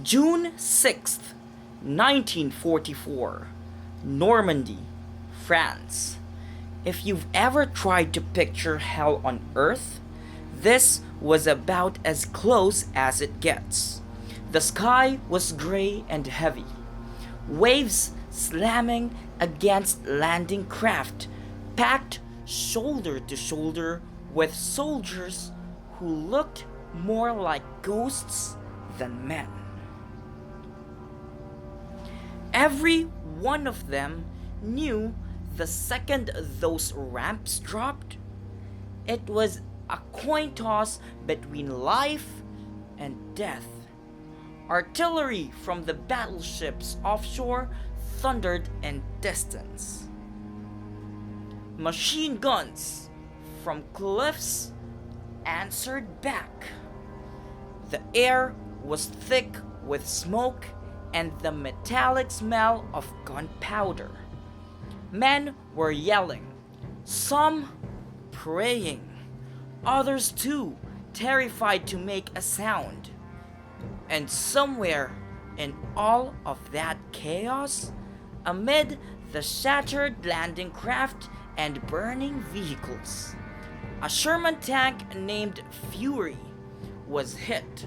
June 6th, 1944, Normandy, France. If you've ever tried to picture hell on Earth, this was about as close as it gets. The sky was gray and heavy, waves slamming against landing craft, packed shoulder to shoulder with soldiers who looked more like ghosts than men. Every one of them knew the second those ramps dropped, it was a coin toss between life and death. Artillery from the battleships offshore thundered in distance. Machine guns from cliffs answered back. The air was thick with smoke and the metallic smell of gunpowder. Men were yelling, some praying, others too terrified to make a sound. And somewhere in all of that chaos, amid the shattered landing craft and burning vehicles, a Sherman tank named Fury was hit,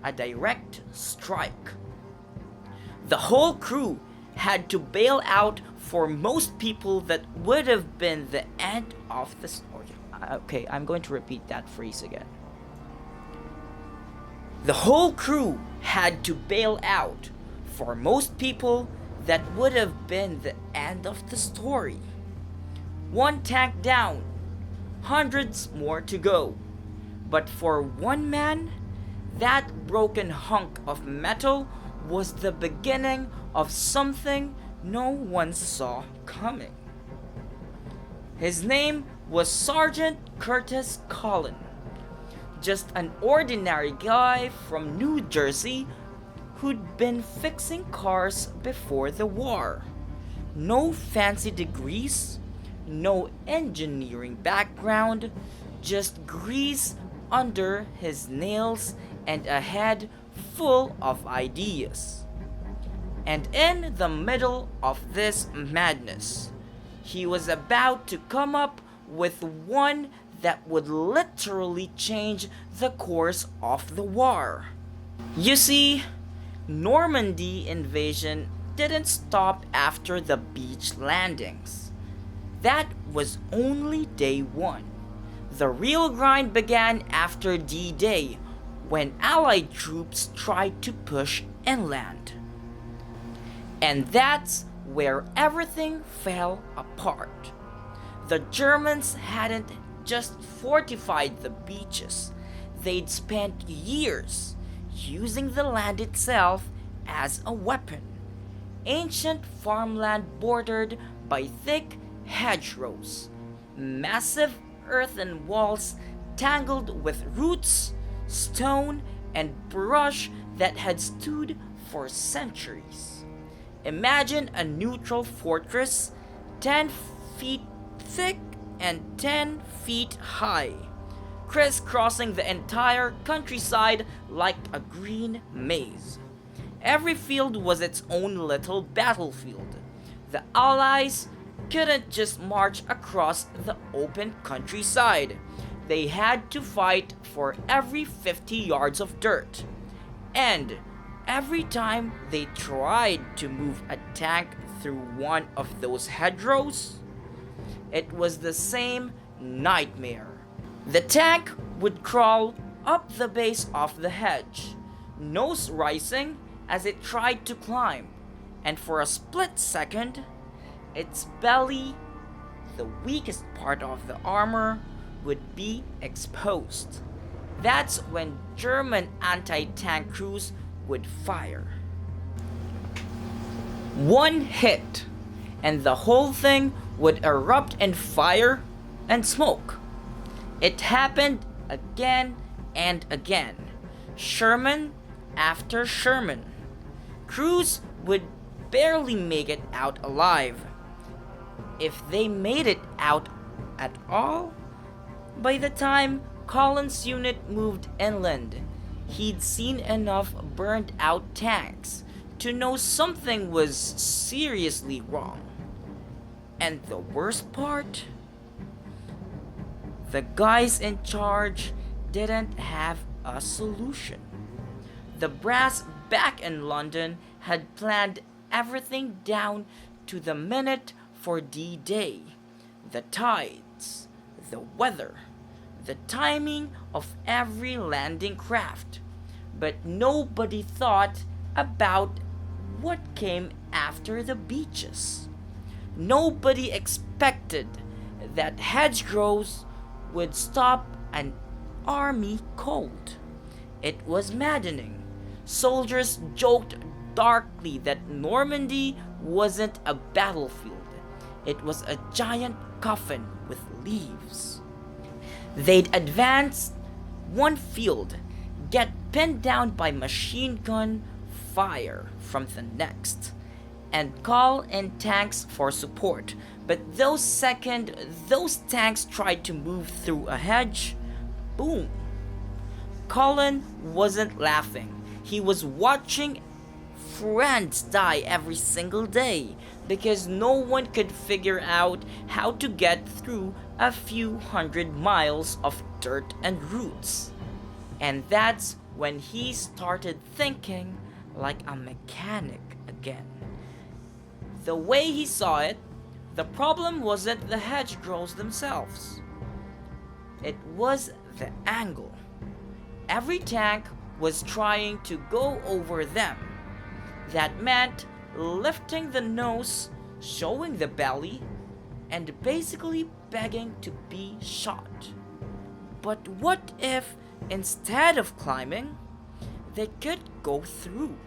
a direct strike. The whole crew had to bail out. For most people, that would have been the end of the story. Okay, I'm going to repeat that phrase again. The whole crew had to bail out. For most people, that would have been the end of the story. One tank down, hundreds more to go. But for one man, that broken hunk of metal was the beginning of something no one saw coming. His name was Sergeant Curtis Collen, just an ordinary guy from New Jersey who'd been fixing cars before the war. No fancy degrees, no engineering background, just grease under his nails and a head full of ideas. And in the middle of this madness, he was about to come up with one that would literally change the course of the war. You see, Normandy invasion didn't stop after the beach landings. That was only day one. The real grind began after D-Day, when Allied troops tried to push inland. And that's where everything fell apart. The Germans hadn't just fortified the beaches, they'd spent years using the land itself as a weapon. Ancient farmland bordered by thick hedgerows, massive earthen walls tangled with roots, stone, and brush that had stood for centuries. Imagine a neutral fortress 10 feet thick and 10 feet high, crisscrossing the entire countryside like a green maze. Every field was its own little battlefield. The Allies couldn't just march across the open countryside. They had to fight for every 50 yards of dirt. And every time they tried to move a tank through one of those hedgerows, it was the same nightmare. The tank would crawl up the base of the hedge, nose rising as it tried to climb, and for a split second, its belly, the weakest part of the armor, would be exposed. That's when German anti-tank crews would fire. One hit, and the whole thing would erupt in fire and smoke. It happened again and again, Sherman after Sherman. Crews would barely make it out alive. If they made it out at all, by the time Collen's unit moved inland, He'd seen enough burned out tanks to know something was seriously wrong. And the worst part? The guys in charge didn't have a solution. The brass back in London had planned everything down to the minute for D-Day. The tides, the weather, the timing of every landing craft. But nobody thought about what came after the beaches. Nobody expected that hedgerows would stop an army cold. It was maddening. Soldiers joked darkly that Normandy wasn't a battlefield. It was a giant coffin with leaves. They'd advance one field, get pinned down by machine gun fire from the next, and call in tanks for support. But those tanks tried to move through a hedge, boom. Collen wasn't laughing. He was watching friends die every single day because no one could figure out how to get through a few hundred miles of dirt and roots. And that's when he started thinking like a mechanic again. The way he saw it, the problem wasn't the hedgerows themselves. It was the angle. Every tank was trying to go over them. That meant lifting the nose, showing the belly, and basically begging to be shot. But what if, instead of climbing, they could go through?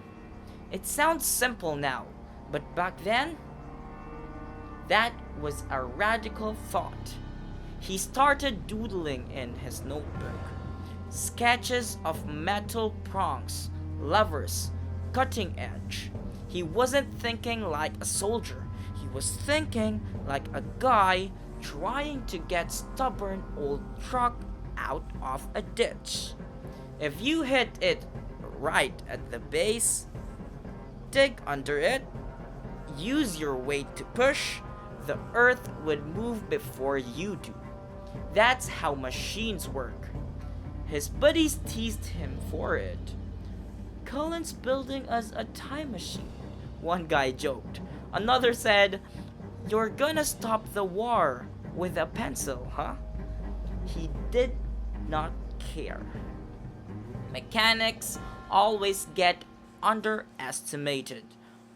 It sounds simple now, but back then, that was a radical thought. He started doodling in his notebook. Sketches of metal prongs, levers, cutting edge. He wasn't thinking like a soldier. He was thinking like a guy trying to get stubborn old truck out of a ditch. If you hit it right at the base, dig under it, use your weight to push, the earth would move before you do. That's how machines work. His buddies teased him for it. Cullen's building us a time machine, one guy joked. Another said, "You're gonna stop the war with a pencil, huh?" He did not care. Mechanics always get underestimated.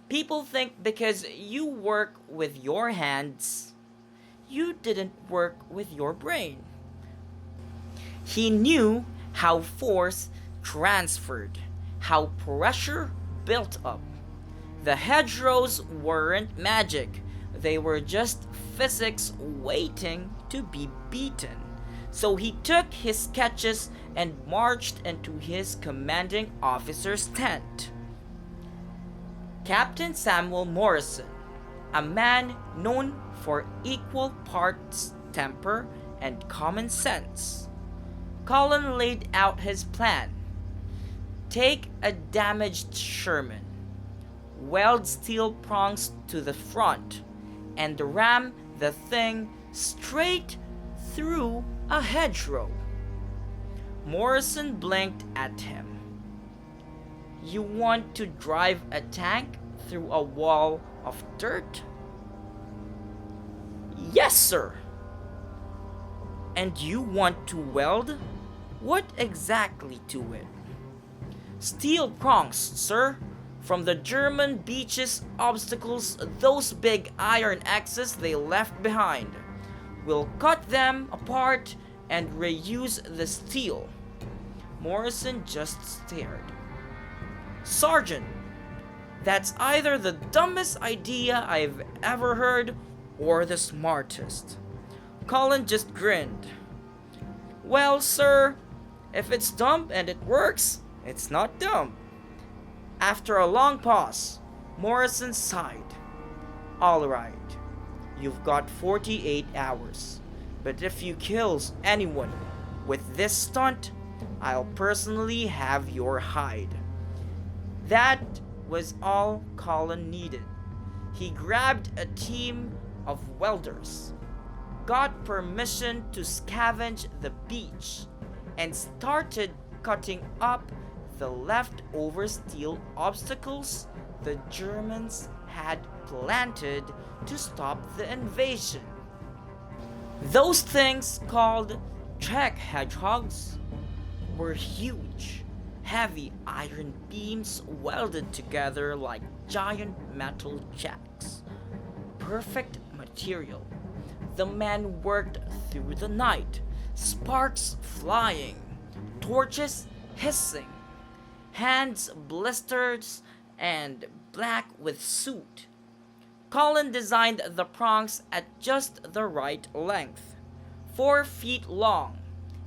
People think because you work with your hands, you didn't work with your brain. He knew how force transferred, how pressure built up. The hedgerows weren't magic. They were just physics waiting to be beaten. So he took his sketches and marched into his commanding officer's tent. Captain Samuel Morrison, a man known for equal parts temper and common sense. Collen laid out his plan. Take a damaged Sherman, weld steel prongs to the front, and ram the thing straight through a hedgerow. Morrison blinked at him. You want to drive a tank through a wall of dirt? Yes, sir. And you want to weld? What exactly to it? Steel prongs, sir. From the German beaches obstacles, those big iron axes they left behind. We'll cut them apart and reuse the steel. Morrison just stared. Sergeant, that's either the dumbest idea I've ever heard or the smartest. Collen just grinned. Well, sir, if it's dumb and it works, it's not dumb. After a long pause, Morrison sighed. All right, you've got 48 hours. But if you kill anyone with this stunt, I'll personally have your hide." That was all Collen needed. He grabbed a team of welders, got permission to scavenge the beach, and started cutting up the leftover steel obstacles the Germans had planted to stop the invasion. Those things, called track hedgehogs, were huge, heavy iron beams welded together like giant metal jacks. Perfect material. The men worked through the night, sparks flying, torches hissing, hands blistered and black with soot. Collen designed the prongs at just the right length, 4 feet long,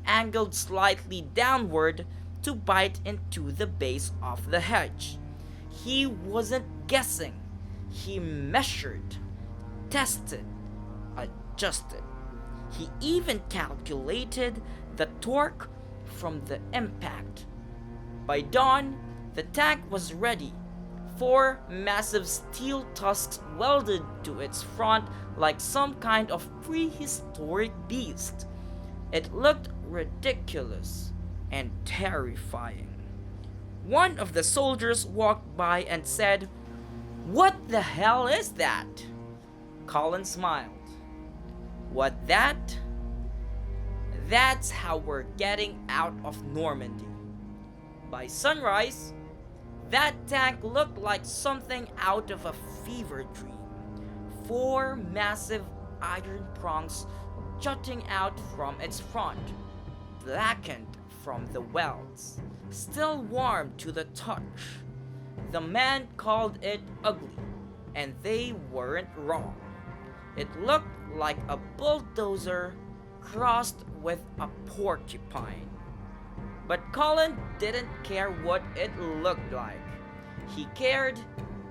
angled slightly downward to bite into the base of the hedge. He wasn't guessing. He measured, tested, adjusted. He even calculated the torque from the impact. By dawn, the tank was ready. 4 massive steel tusks welded to its front like some kind of prehistoric beast. It looked ridiculous and terrifying. One of the soldiers walked by and said, "What the hell is that?" Collen smiled. "What, that? That's how we're getting out of Normandy." By sunrise, that tank looked like something out of a fever dream. 4 massive iron prongs jutting out from its front, blackened from the welds, still warm to the touch. The man called it ugly, and they weren't wrong. It looked like a bulldozer crossed with a porcupine. But Collen didn't care what it looked like. He cared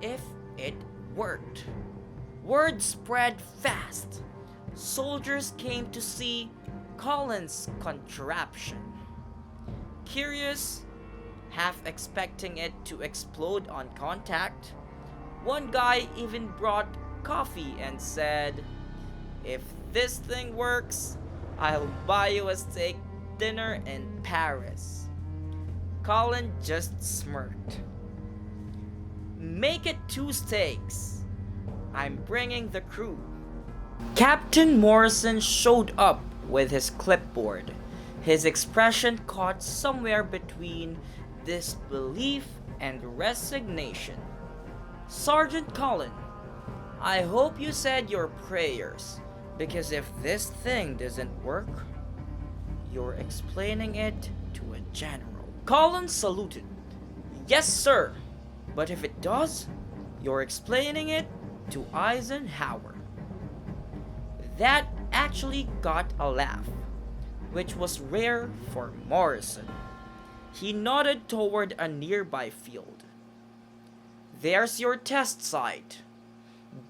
if it worked. Word spread fast. Soldiers came to see Collen's contraption. Curious, half expecting it to explode on contact, one guy even brought coffee and said, "If this thing works, I'll buy you a steak dinner in Paris." Collen just smirked. "Make it 2 steaks. I'm bringing the crew." Captain Morrison showed up with his clipboard, his expression caught somewhere between disbelief and resignation. "Sergeant Collen, I hope you said your prayers, because if this thing doesn't work, you're explaining it to a general." Collen saluted. "Yes, sir. But if it does, you're explaining it to Eisenhower." That actually got a laugh, which was rare for Morrison. He nodded toward a nearby field. "There's your test site.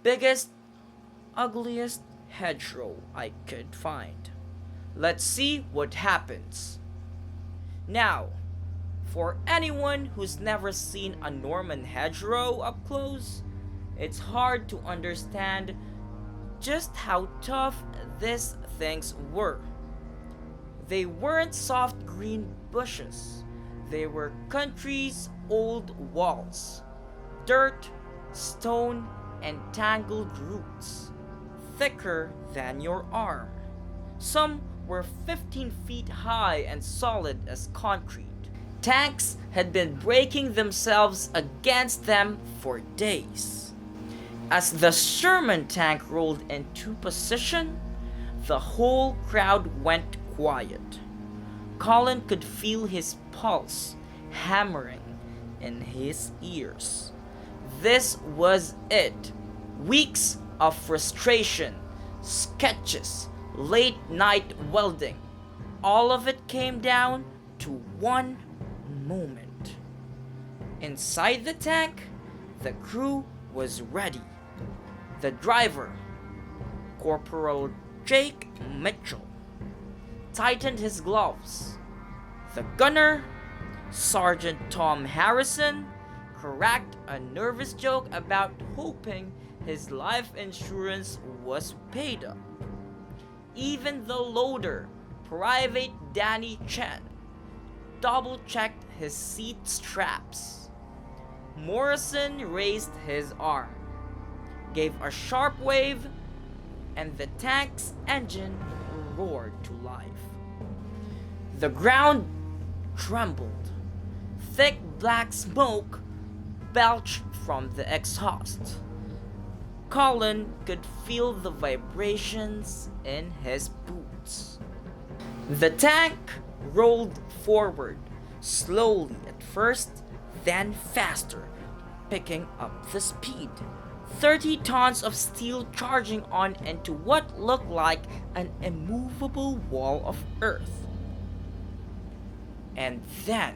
Biggest, ugliest hedgerow I could find. Let's see what happens." Now, for anyone who's never seen a Norman hedgerow up close, it's hard to understand just how tough these things were. They weren't soft green bushes. They were country's old walls. Dirt, stone, and tangled roots, thicker than your arm. Some were 15 feet high and solid as concrete. Tanks had been breaking themselves against them for days. As the Sherman tank rolled into position, the whole crowd went quiet. Collen could feel his pulse hammering in his ears. This was it. Weeks of frustration, sketches, late night welding. All of it came down to one moment. Inside the tank, the crew was ready. The driver, Corporal Jake Mitchell, tightened his gloves, The gunner, Sergeant Tom Harrison, cracked a nervous joke about hoping his life insurance was paid up. Even the loader, Private Danny Chen, double-checked his seat straps. Morrison raised his arm, gave a sharp wave, and the tank's engine roared to life. The ground trembled. Thick black smoke belched from the exhaust. Collen could feel the vibrations in his boots. The tank rolled forward, slowly at first, then faster, picking up the speed. 30 tons of steel charging on into what looked like an immovable wall of earth. And then,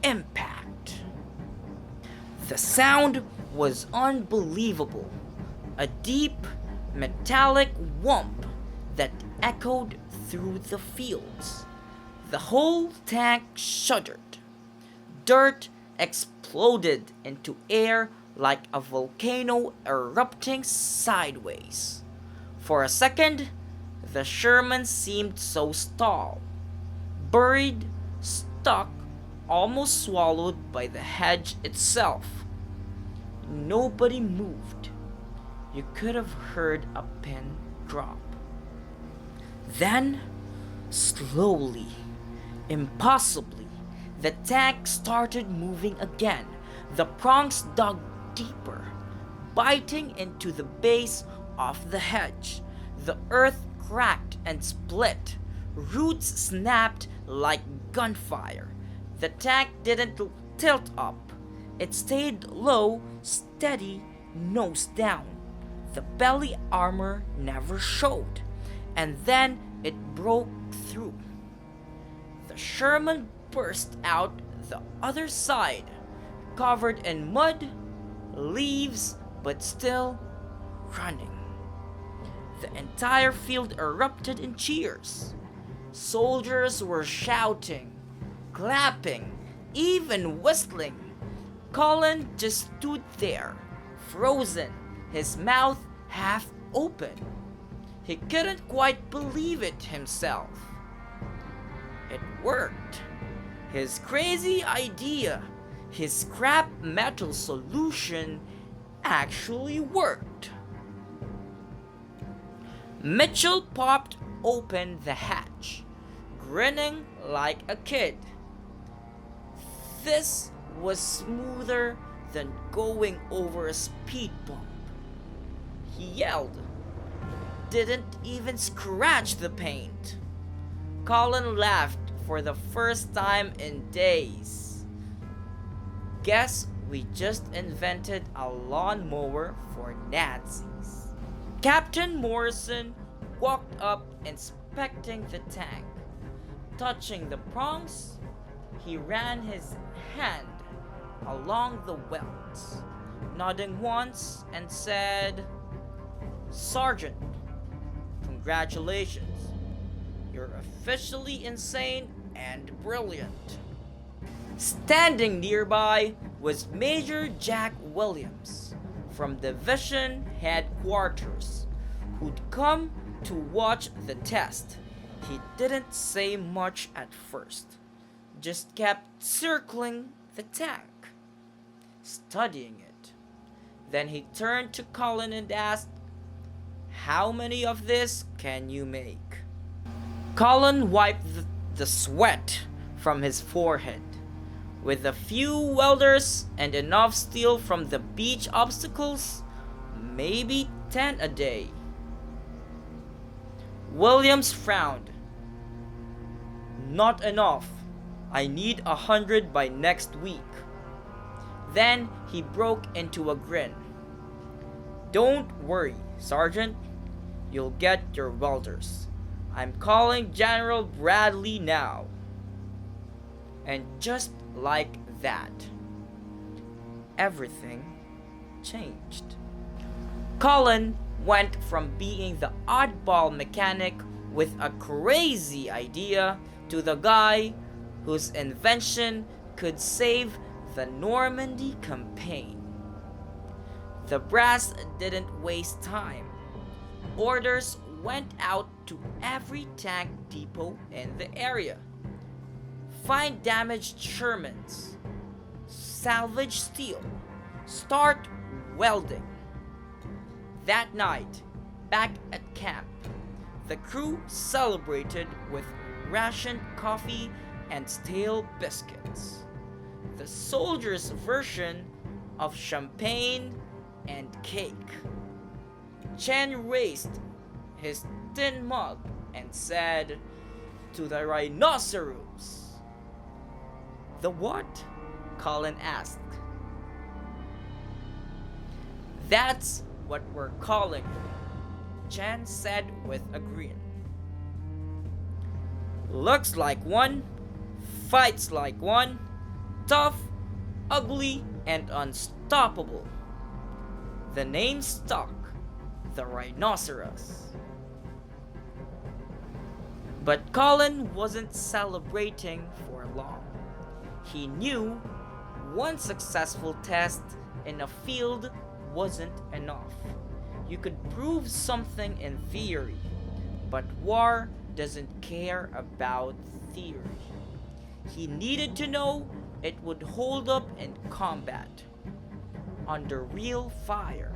impact. The sound was unbelievable. A deep, metallic whomp that echoed through the fields. The whole tank shuddered. Dirt exploded into air like a volcano erupting sideways. For a second, the Sherman seemed so stalled, buried, stuck, almost swallowed by the hedge itself. Nobody moved. You could have heard a pin drop. Then, slowly, impossibly, the tank started moving again. The prongs dug deeper, biting into the base of the hedge. The earth cracked and split. Roots snapped like gunfire. The tank didn't tilt up. It stayed low, steady, nose down. The belly armor never showed. And then it broke through. The Sherman burst out the other side, covered in mud, leaves, but still running. The entire field erupted in cheers. Soldiers were shouting, clapping, even whistling. Collen just stood there, frozen, his mouth half open. He couldn't quite believe it himself. It worked. His crazy idea, his scrap metal solution, actually worked. Mitchell popped open the hatch, grinning like a kid. This was smoother than going over a speed bump. He yelled. Didn't even scratch the paint. Collen laughed for the first time in days. Guess we just invented a lawnmower for Nazis. Captain Morrison walked up, inspecting the tank. Touching the prongs, he ran his hand along the welds, nodding once and said, Sergeant, congratulations. You're officially insane and brilliant. Standing nearby was Major Jack Williams from Division Headquarters, who'd come to watch the test. He didn't say much at first, just kept circling the tank, studying it. Then he turned to Collen and asked, How many of this can you make? Collen wiped the sweat from his forehead. With a few welders and enough steel from the beach obstacles, maybe 10 a day. Williams frowned. Not enough. I need 100 by next week. Then he broke into a grin. Don't worry, Sergeant. You'll get your welders. I'm calling General Bradley now. And just like that, everything changed. Collen went from being the oddball mechanic with a crazy idea to the guy whose invention could save the Normandy campaign. The brass didn't waste time. Orders went out to every tank depot in the area. Find damaged Shermans, salvage steel, start welding. That night, back at camp, the crew celebrated with rationed coffee and stale biscuits. The soldiers' version of champagne and cake. Chen raised his tin mug and said, "To the rhinoceros." "The what?" Colin asked. "That's what we're calling it," Chen said with a grin. "Looks like one, fights like one, tough, ugly, and unstoppable. The name stuck, the rhinoceros." But Colin wasn't celebrating for long. He knew one successful test in a field wasn't enough. You could prove something in theory, but war doesn't care about theory. He needed to know it would hold up in combat, under real fire,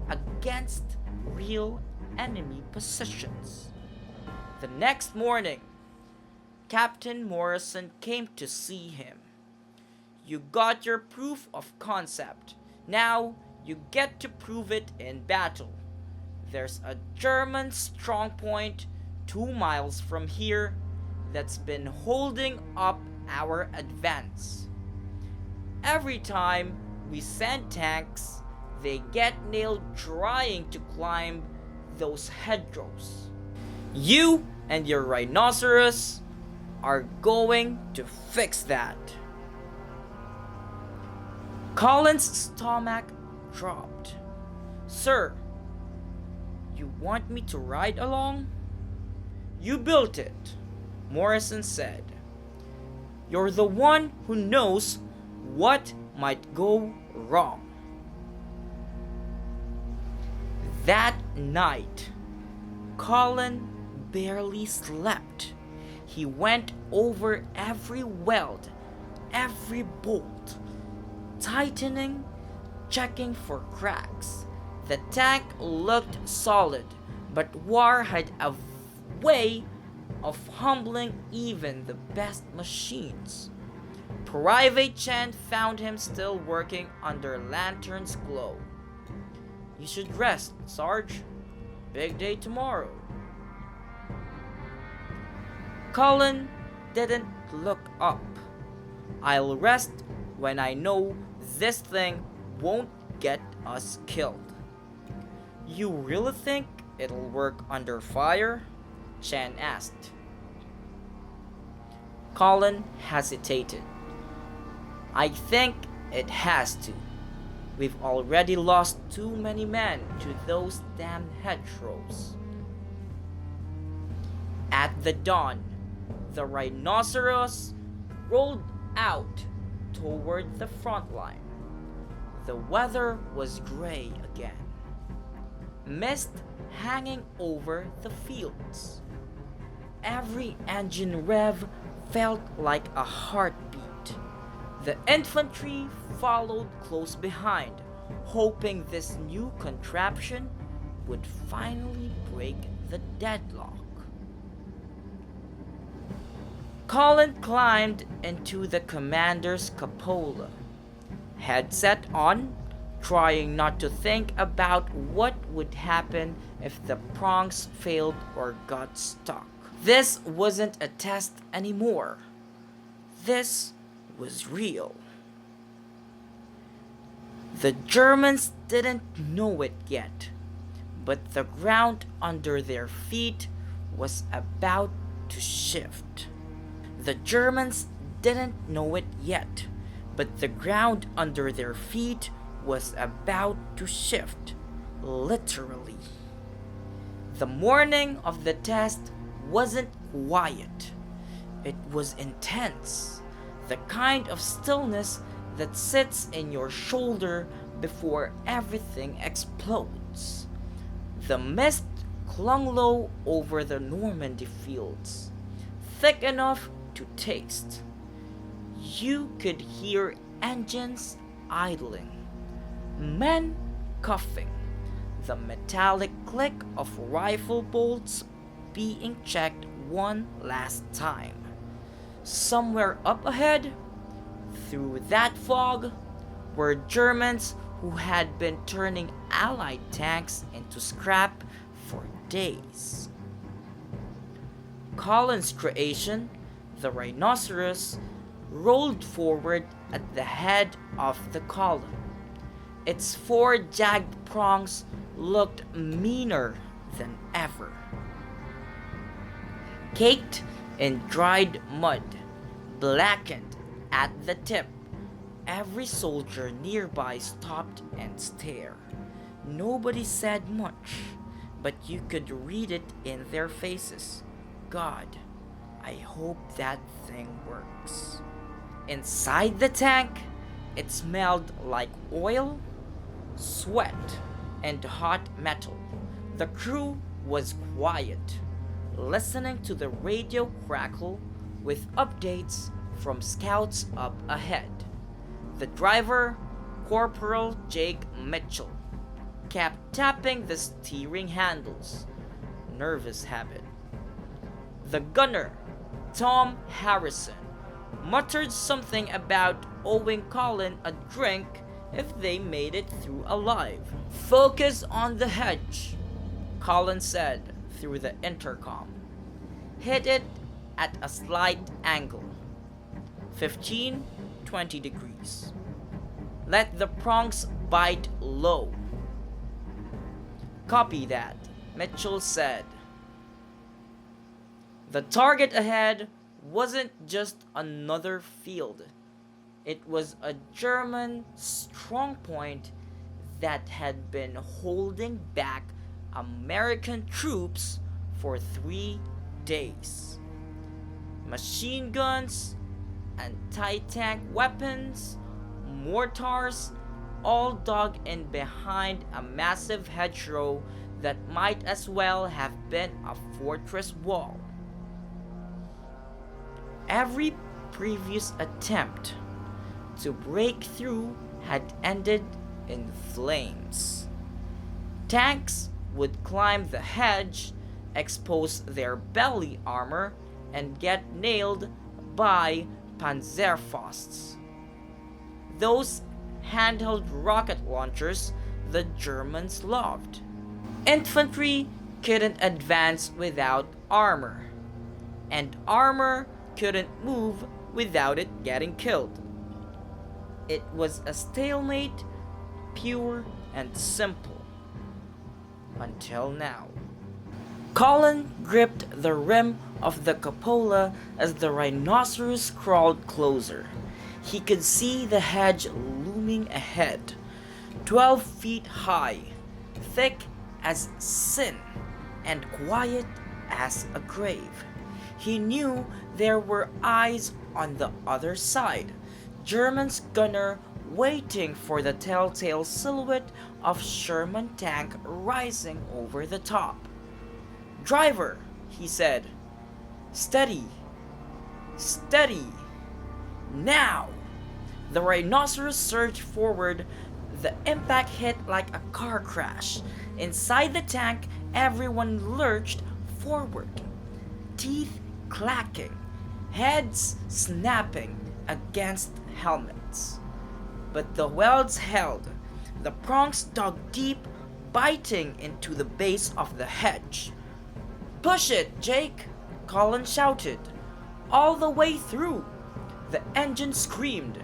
against real enemy positions. The next morning, Captain Morrison came to see him. "You got your proof of concept. Now you get to prove it in battle. There's a German strongpoint 2 miles from here that's been holding up our advance. Every time we send tanks, they get nailed trying to climb those hedgerows. You and your rhinoceros are going to fix that." Colin's stomach dropped. "Sir, you want me to ride along?" "You built it," Morrison said. "You're the one who knows what might go wrong." That night, Colin barely slept. He went over every weld, every bolt, tightening, checking for cracks. The tank looked solid, but war had a way of humbling even the best machines. Private Chen found him still working under lantern's glow. "You should rest, Sarge. Big day tomorrow." Colin didn't look up. "I'll rest when I know this thing won't get us killed." "You really think it'll work under fire?" Chen asked. Colin hesitated. "I think it has to. We've already lost too many men to those damn hedgerows." At the dawn, the rhinoceros rolled out toward the front line. The weather was gray again, mist hanging over the fields. Every engine rev felt like a heartbeat. The infantry followed close behind, hoping this new contraption would finally break the deadlock. Colin climbed into the commander's cupola, headset on, trying not to think about what would happen if the prongs failed or got stuck. This wasn't a test anymore. This was real. The Germans didn't know it yet, but the ground under their feet was about to shift. The Germans didn't know it yet, but the ground under their feet was about to shift, literally. The morning of the test wasn't quiet. It was intense, the kind of stillness that sits in your shoulder before everything explodes. The mist clung low over the Normandy fields, thick enough to taste. You could hear engines idling, men coughing, the metallic click of rifle bolts being checked one last time. Somewhere up ahead, through that fog, were Germans who had been turning Allied tanks into scrap for days. Collen's creation, the rhinoceros, rolled forward at the head of the column. Its four jagged prongs looked meaner than ever. Caked in dried mud, blackened at the tip, every soldier nearby stopped and stared. Nobody said much, but you could read it in their faces. God, I hope that thing works. Inside the tank, it smelled like oil, sweat, and hot metal. The crew was quiet, listening to the radio crackle with updates from scouts up ahead. The driver, Corporal Jake Mitchell, kept tapping the steering handles. Nervous habit. The gunner, Tom Harrison, muttered something about owing Collen a drink if they made it through alive. Focus on the hedge, Collen said through the intercom. Hit it at a slight angle. 15-20 degrees. Let the prongs bite low. Copy that, Mitchell said. The target ahead wasn't just another field. It was a German strongpoint that had been holding back American troops for 3 days. Machine guns, anti-tank weapons, mortars, all dug in behind a massive hedgerow that might as well have been a fortress wall. Every previous attempt to break through had ended in flames. Tanks would climb the hedge, expose their belly armor, and get nailed by Panzerfausts, those handheld rocket launchers the Germans loved. Infantry couldn't advance without armor, and armor couldn't move without it getting killed. It was a stalemate, pure and simple. Until now. Collen gripped the rim of the cupola as the rhinoceros crawled closer. He could see the hedge looming ahead, 12 feet high, thick as sin, and quiet as a grave. He knew there were eyes on the other side, German's gunner waiting for the telltale silhouette of Sherman tank rising over the top. Driver, he said. Steady. Steady. Now! The rhinoceros surged forward. The impact hit like a car crash. Inside the tank, everyone lurched forward, teeth clacking, heads snapping against helmets. But the welds held. The prongs dug deep, biting into the base of the hedge. Push it, Jake! Collen shouted. All the way through! The engine screamed.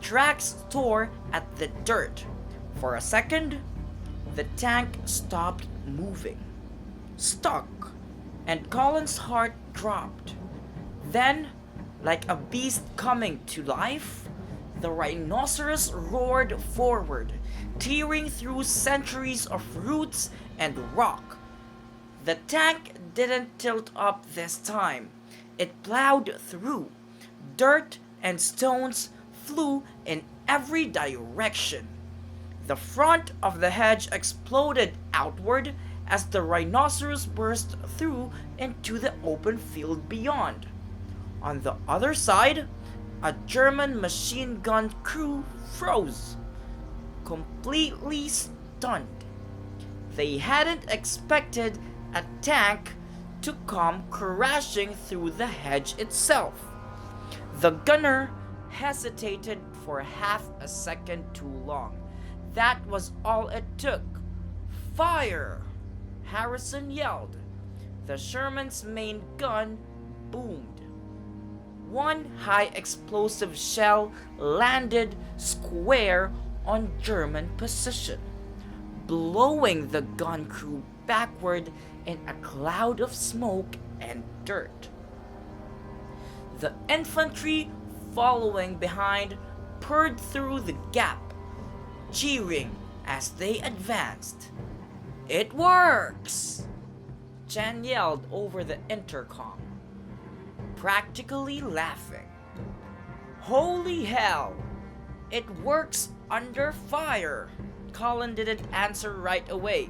Tracks tore at the dirt. For a second, the tank stopped moving. Stuck, and Collen's heart dropped. Then, like a beast coming to life, the rhinoceros roared forward, tearing through centuries of roots and rock. The tank didn't tilt up this time. It plowed through. Dirt and stones flew in every direction. The front of the hedge exploded outward as the rhinoceros burst through into the open field beyond. On the other side, a German machine gun crew froze, completely stunned. They hadn't expected a tank to come crashing through the hedge itself. The gunner hesitated for half a second too long. That was all it took. Fire! Harrison yelled. The Sherman's main gun boomed. One high explosive shell landed square on German position, blowing the gun crew backward in a cloud of smoke and dirt. The infantry following behind poured through the gap, cheering as they advanced. "It works!" Chen yelled over the intercom, practically laughing. "Holy hell! It works under fire!" Collen didn't answer right away.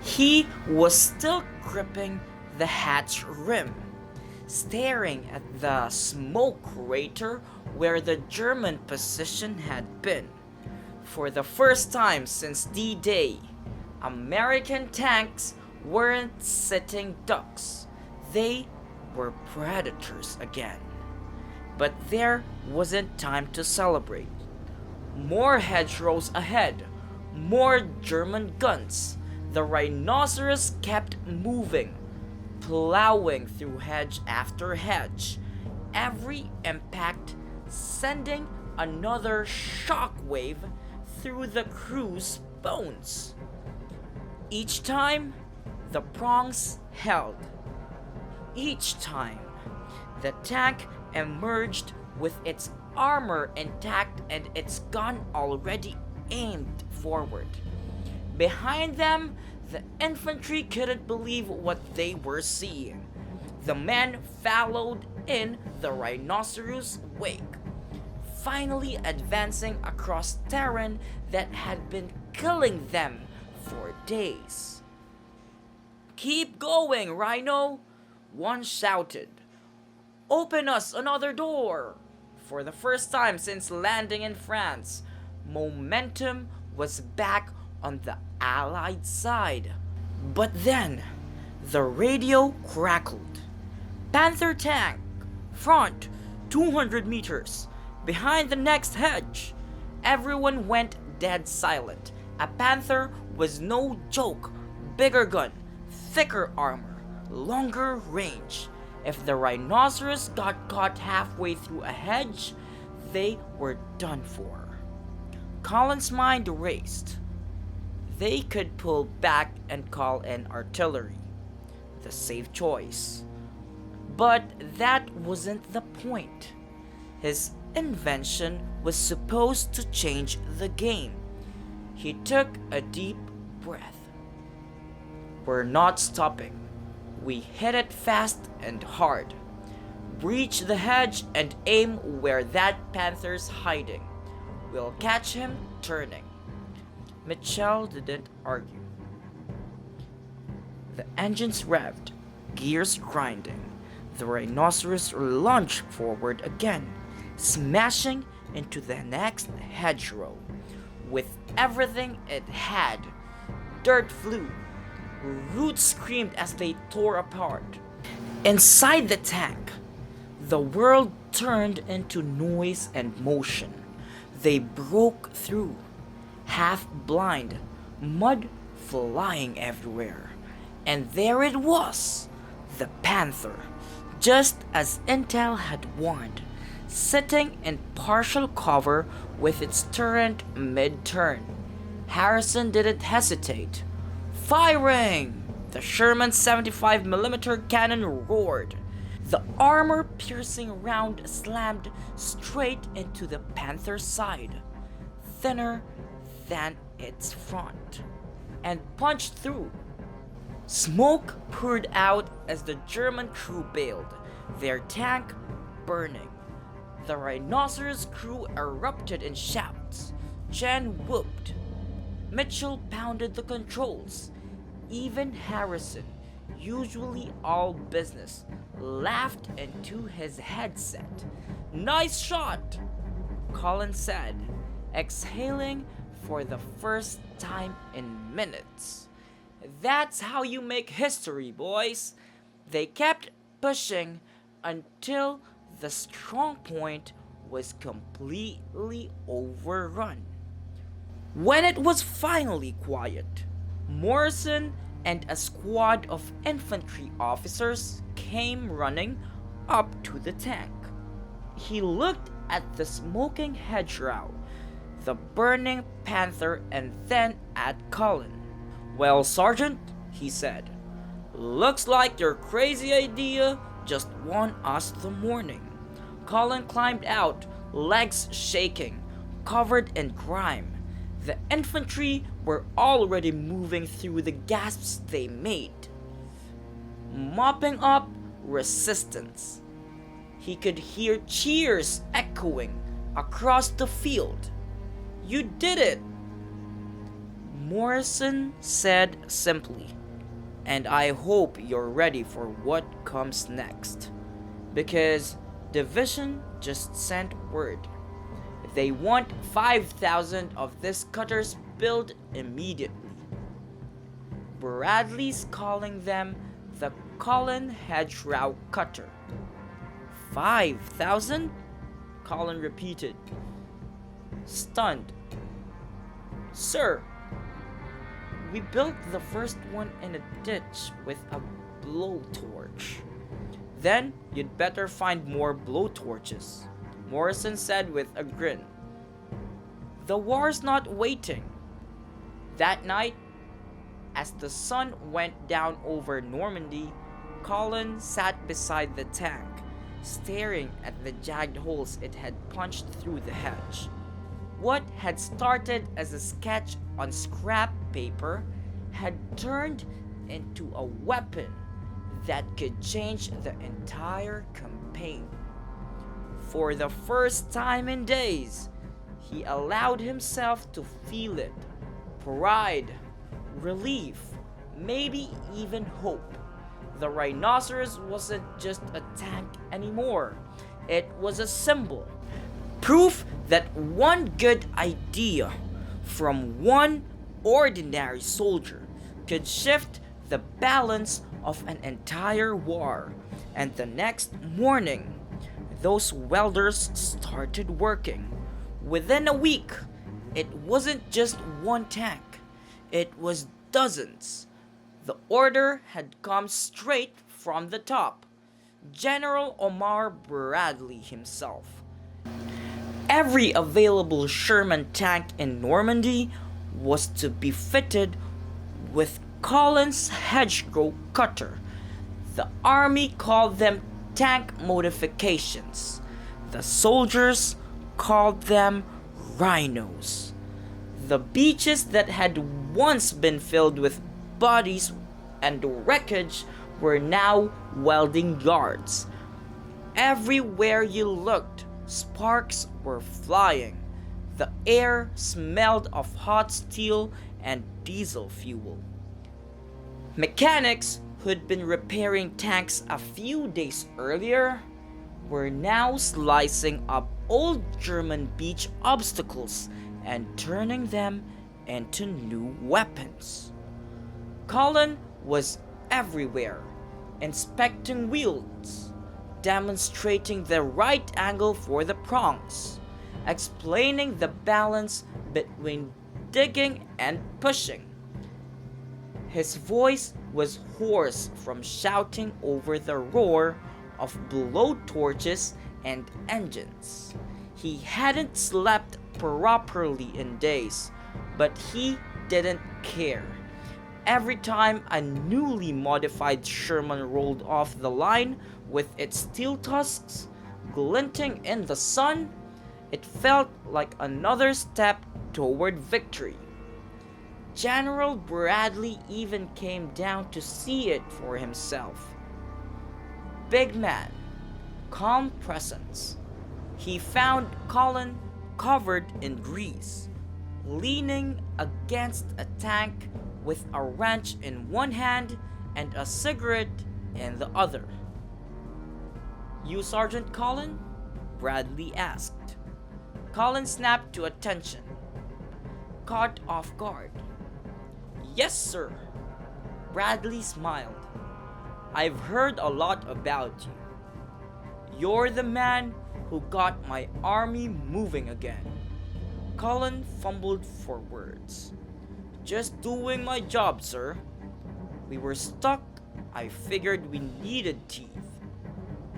He was still gripping the hatch rim, staring at the smoke crater where the German position had been. For the first time since D-Day, American tanks weren't sitting ducks. They were predators again. But there wasn't time to celebrate. More hedgerows ahead, more German guns. The rhinoceros kept moving, plowing through hedge after hedge, every impact sending another shockwave through the crew's bones. Each time, the prongs held. Each time, the tank emerged with its armor intact and its gun already aimed forward. Behind them, the infantry couldn't believe what they were seeing. The men followed in the rhinoceros' wake, finally advancing across terrain that had been killing them for days. "Keep going, Rhino!" one shouted. "Open us another door!" For the first time since landing in France, momentum was back on the Allied side. But then, the radio crackled. "Panther tank, front, 200 meters, behind the next hedge." Everyone went dead silent. A Panther was no joke. Bigger gun, thicker armor, longer range. If the rhinoceros got caught halfway through a hedge, they were done for. Collen's mind raced. They could pull back and call in artillery. The safe choice. But that wasn't the point. His invention was supposed to change the game. He took a deep breath. "We're not stopping. We hit it fast and hard. Breach the hedge and aim where that panther's hiding. We'll catch him turning." Mitchell didn't argue. The engines revved, gears grinding. The rhinoceros lunged forward again, smashing into the next hedgerow. With everything it had, dirt flew. Roots screamed as they tore apart. Inside the tank, the world turned into noise and motion. They broke through, half blind, mud flying everywhere. And there it was, the Panther, just as Intel had warned, sitting in partial cover with its turret mid-turn. Harrison didn't hesitate. Firing! The Sherman 75mm cannon roared. The armor-piercing round slammed straight into the Panther's side, thinner than its front, and punched through. Smoke poured out as the German crew bailed. their tank burning. The rhinoceros crew erupted in shouts. Jen whooped. Mitchell pounded the controls. Even Harrison, usually all business, laughed into his headset. "Nice shot," Collen said, exhaling for the first time in minutes. "That's how you make history, boys." They kept pushing until the strong point was completely overrun. When it was finally quiet, Morrison and a squad of infantry officers came running up to the tank. He looked at the smoking hedgerow, the burning panther, and then at Collen. "Well, Sergeant," he said, "looks like your crazy idea just won us the morning." Collen climbed out, legs shaking, covered in grime. The infantry were already moving through the gasps they made, mopping up resistance. He could hear cheers echoing across the field. "You did it," Morrison said simply, "and I hope you're ready for what comes next, because Division just sent word. They want 5,000 of these cutters built immediately." Bradley's calling them the Collen Hedgerow Cutter. 5,000? Collen repeated, stunned. "Sir, we built the first one in a ditch with a blowtorch." "Then you'd better find more blowtorches," Morrison said with a grin. "The war's not waiting." That night, as the sun went down over Normandy, Collen sat beside the tank, staring at the jagged holes it had punched through the hedge. What had started as a sketch on scrap paper had turned into a weapon that could change the entire campaign. For the first time in days, he allowed himself to feel it. Pride, relief, maybe even hope. The rhinoceros wasn't just a tank anymore. It was a symbol. Proof that one good idea from one ordinary soldier could shift the balance of an entire war. And the next morning, those welders started working. Within a week, it wasn't just one tank, it was dozens. The order had come straight from the top, General Omar Bradley himself. Every available Sherman tank in Normandy was to be fitted with Collen's hedgerow cutter. The army called them tank modifications. The soldiers called them rhinos. The beaches that had once been filled with bodies and wreckage were now welding yards. Everywhere you looked, sparks were flying. The air smelled of hot steel and diesel fuel. Mechanics who'd been repairing tanks a few days earlier were now slicing up old German beach obstacles and turning them into new weapons. Collen was everywhere, inspecting wheels, demonstrating the right angle for the prongs, explaining the balance between digging and pushing. His voice was hoarse from shouting over the roar of blowtorches and engines. He hadn't slept properly in days, but he didn't care. Every time a newly modified Sherman rolled off the line with its steel tusks glinting in the sun, it felt like another step toward victory. General Bradley even came down to see it for himself. "Big man," calm presence. He found Collen covered in grease, leaning against a tank with a wrench in one hand and a cigarette in the other. "You Sergeant Collen?" Bradley asked. Collen snapped to attention, caught off guard. "Yes, sir." Bradley smiled. "I've heard a lot about you. You're the man who got my army moving again." Collen fumbled for words. "Just doing my job, sir. We were stuck. I figured we needed teeth."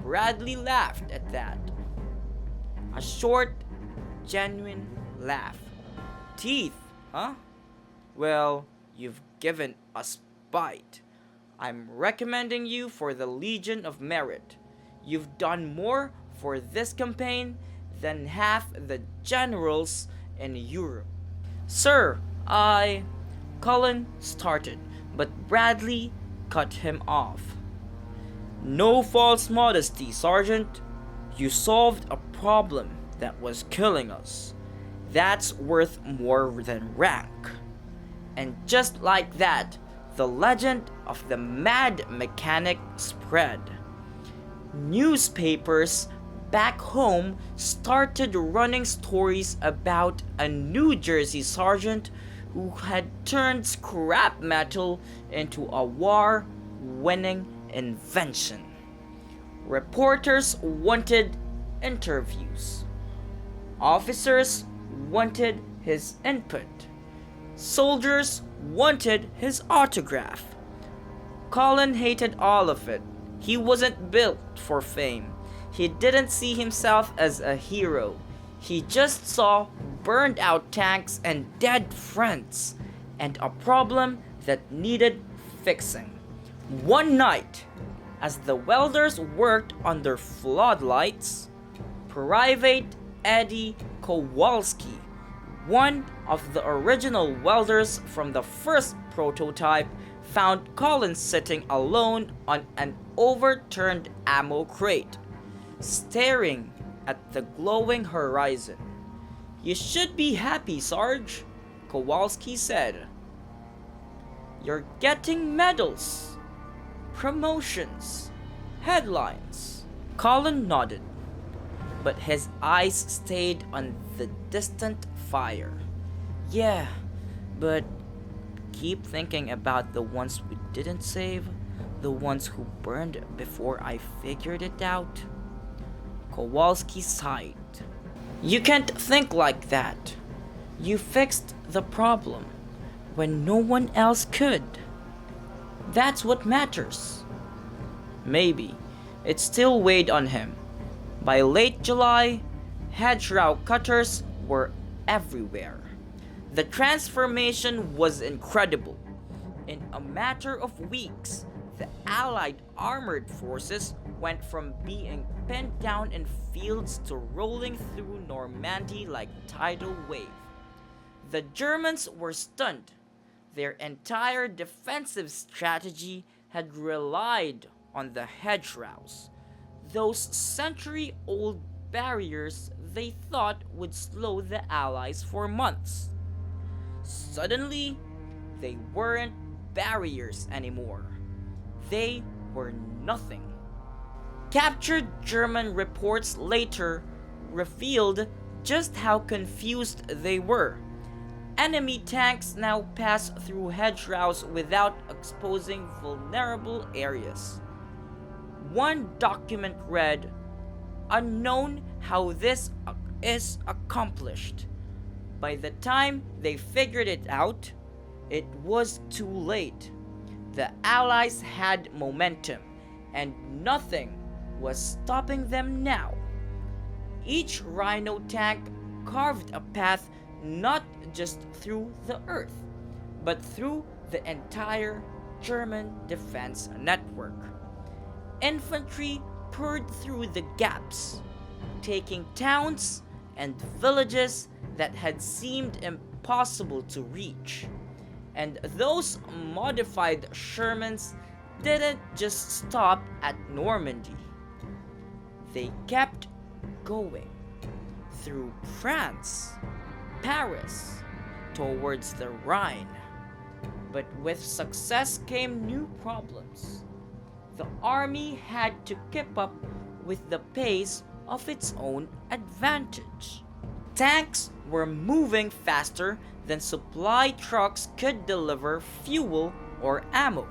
Bradley laughed at that. A short, genuine laugh. "Teeth, huh? Well, you've given us bite. I'm recommending you for the Legion of Merit. You've done more for this campaign than half the generals in Europe." "Sir, Collen started, but Bradley cut him off. "No false modesty, Sergeant. You solved a problem that was killing us. That's worth more than rank." And just like that, the legend of the Mad Mechanic spread. Newspapers back home started running stories about a New Jersey sergeant who had turned scrap metal into a war-winning invention. Reporters wanted interviews. Officers wanted his input. Soldiers wanted his autograph. Collen hated all of it. He wasn't built for fame. He didn't see himself as a hero. He just saw burned out tanks and dead friends, and a problem that needed fixing. One night, as the welders worked on their floodlights, Private Eddie Kowalski, one of the original welders from the first prototype, found Collen sitting alone on an overturned ammo crate, staring at the glowing horizon. "You should be happy, Sarge," Kowalski said. "You're getting medals, promotions, headlines." Collen nodded, but his eyes stayed on the distant fire. "Yeah, but keep thinking about the ones we didn't save, the ones who burned before I figured it out." Kowalski sighed. "You can't think like that. You fixed the problem when no one else could. That's what matters." Maybe it still weighed on him. By late July, hedgerow cutters were everywhere. The transformation was incredible. In a matter of weeks, the Allied armored forces went from being pinned down in fields to rolling through Normandy like tidal wave. The Germans were stunned. Their entire defensive strategy had relied on the hedgerows, those century-old barriers they thought would slow the Allies for months. Suddenly, they weren't barriers anymore. They were nothing. Captured German reports later revealed just how confused they were. Enemy tanks now pass through hedgerows without exposing vulnerable areas. One document read, "Unknown how this is accomplished." By the time they figured it out, it was too late. The Allies had momentum, and nothing was stopping them now. Each Rhino tank carved a path not just through the earth, but through the entire German defense network. Infantry poured through the gaps, taking towns and villages that had seemed impossible to reach. And those modified Shermans didn't just stop at Normandy. They kept going through France, Paris, towards the Rhine. But with success came new problems. The army had to keep up with the pace of its own advantage. Tanks were moving faster than supply trucks could deliver fuel or ammo.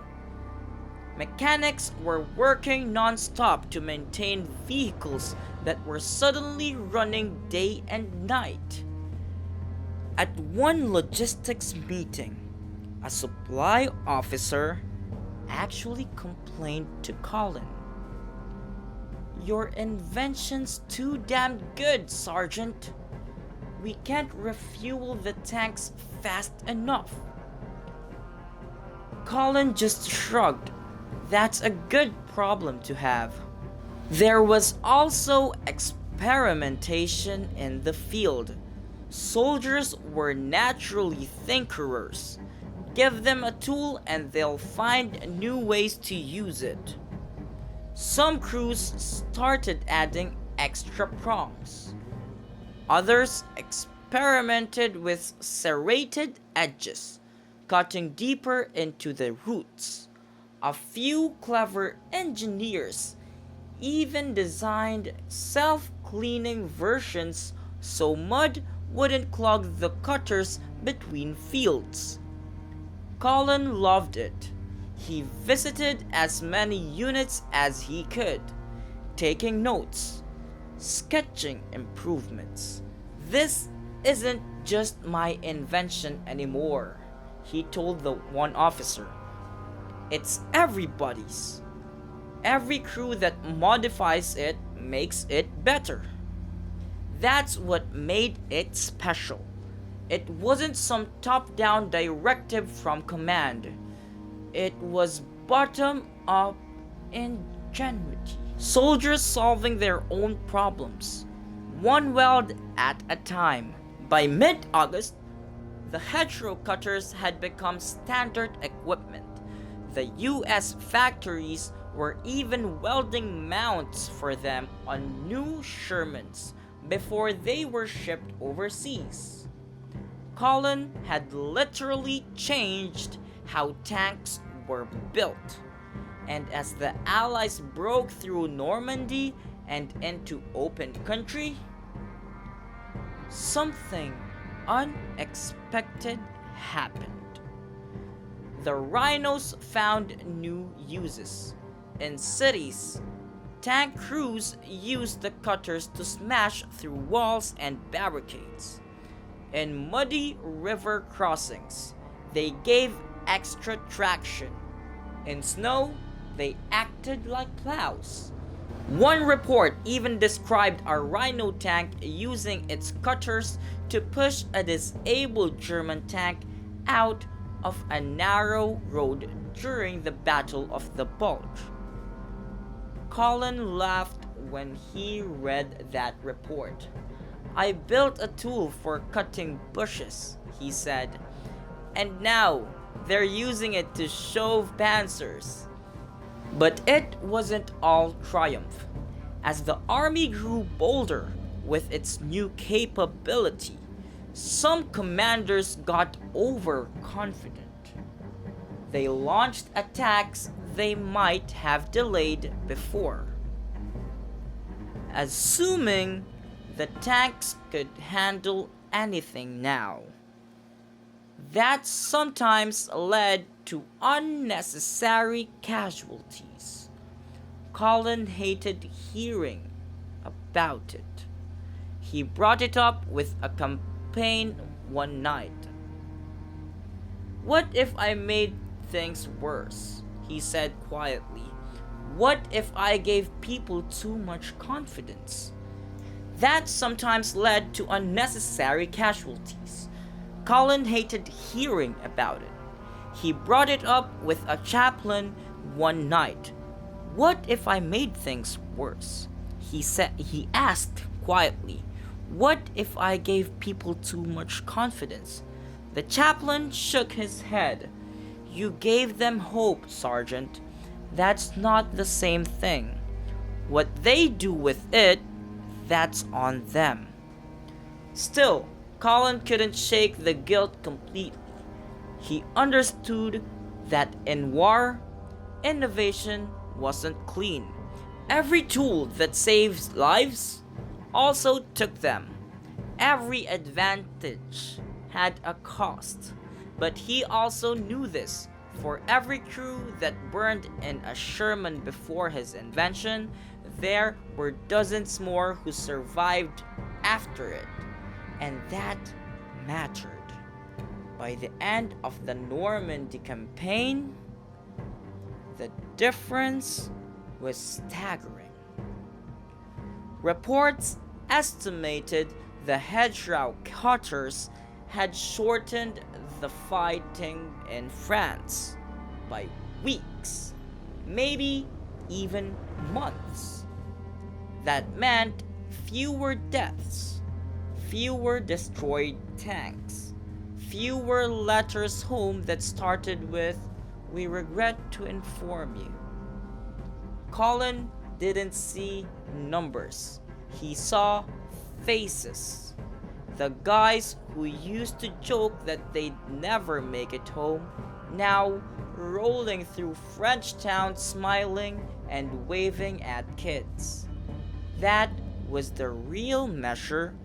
Mechanics were working non-stop to maintain vehicles that were suddenly running day and night. At one logistics meeting, a supply officer actually complained to Collen. "Your invention's too damn good, Sergeant. We can't refuel the tanks fast enough." Collen just shrugged. That's a good problem to have. There was also experimentation in the field. Soldiers were naturally thinkers. Give them a tool and they'll find new ways to use it. Some crews started adding extra prongs. Others experimented with serrated edges, cutting deeper into the roots. A few clever engineers even designed self-cleaning versions so mud wouldn't clog the cutters between fields. Collen loved it. He visited as many units as he could, taking notes, sketching improvements. "This isn't just my invention anymore," he told the one officer. "It's everybody's. Every crew that modifies it makes it better." That's what made it special. It wasn't some top-down directive from command. It was bottom-up ingenuity. Soldiers solving their own problems, one weld at a time. By mid-August, the hedgerow cutters had become standard equipment. The US factories were even welding mounts for them on new Shermans before they were shipped overseas. Collen had literally changed how tanks were built. And as the Allies broke through Normandy and into open country, something unexpected happened. The rhinos found new uses. In cities, tank crews used the cutters to smash through walls and barricades. In muddy river crossings, they gave extra traction. In snow, they acted like plows. One report even described a rhino tank using its cutters to push a disabled German tank out of a narrow road during the Battle of the Bulge. Collen laughed when he read that report. "I built a tool for cutting bushes," he said, "and now they're using it to shove panzers." But it wasn't all triumph. As the army grew bolder with its new capability, some commanders got overconfident. They launched attacks they might have delayed before, assuming the tanks could handle anything now. That sometimes led to unnecessary casualties. Collen hated hearing about it. He brought it up with a campaign one night. "What if I made things worse?" he said quietly. "What if I gave people too much confidence?" That sometimes led to unnecessary casualties. Collen hated hearing about it. He brought it up with a chaplain one night. "What if I made things worse?" He asked quietly. "What if I gave people too much confidence?" The chaplain shook his head. "You gave them hope, Sergeant. That's not the same thing. What they do with it, that's on them. Still, Colin couldn't shake the guilt completely. He understood that in war, innovation wasn't clean. Every tool that saves lives also took them. Every advantage had a cost. But he also knew this. For every crew that burned in a Sherman before his invention, there were dozens more who survived after it. And that mattered. By the end of the Normandy campaign, the difference was staggering. Reports estimated the hedgerow cutters had shortened the fighting in France by weeks, maybe even months. That meant fewer deaths, fewer destroyed tanks, fewer letters home that started with, "We regret to inform you." Colin didn't see numbers. He saw faces. The guys who used to joke that they'd never make it home, now rolling through French towns smiling and waving at kids. That was the real measure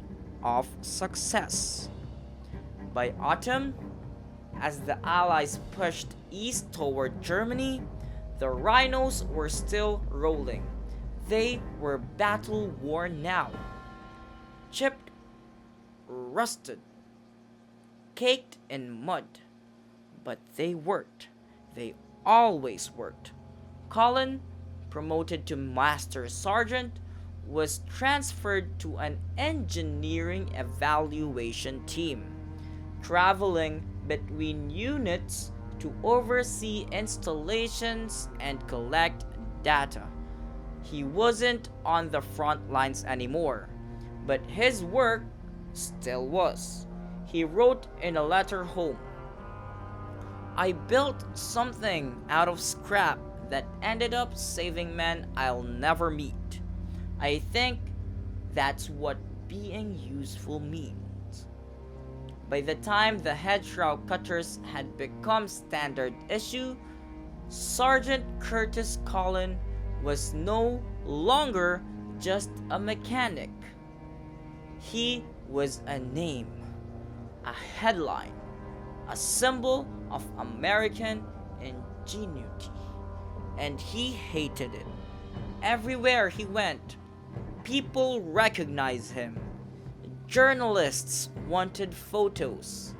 of success. By autumn, as the Allies pushed east toward Germany, the rhinos were still rolling. They were battle worn now. Chipped, rusted, caked in mud. But they worked. They always worked. Colin, promoted to Master Sergeant, was transferred to an engineering evaluation team, traveling between units to oversee installations and collect data. He wasn't on the front lines anymore, but his work still was. He wrote in a letter home, "I built something out of scrap that ended up saving men I'll never meet. I think that's what being useful means." By the time the hedgerow cutters had become standard issue, Sergeant Curtis Collen was no longer just a mechanic. He was a name, a headline, a symbol of American ingenuity. And he hated it. Everywhere he went, people recognized him. Journalists wanted photos.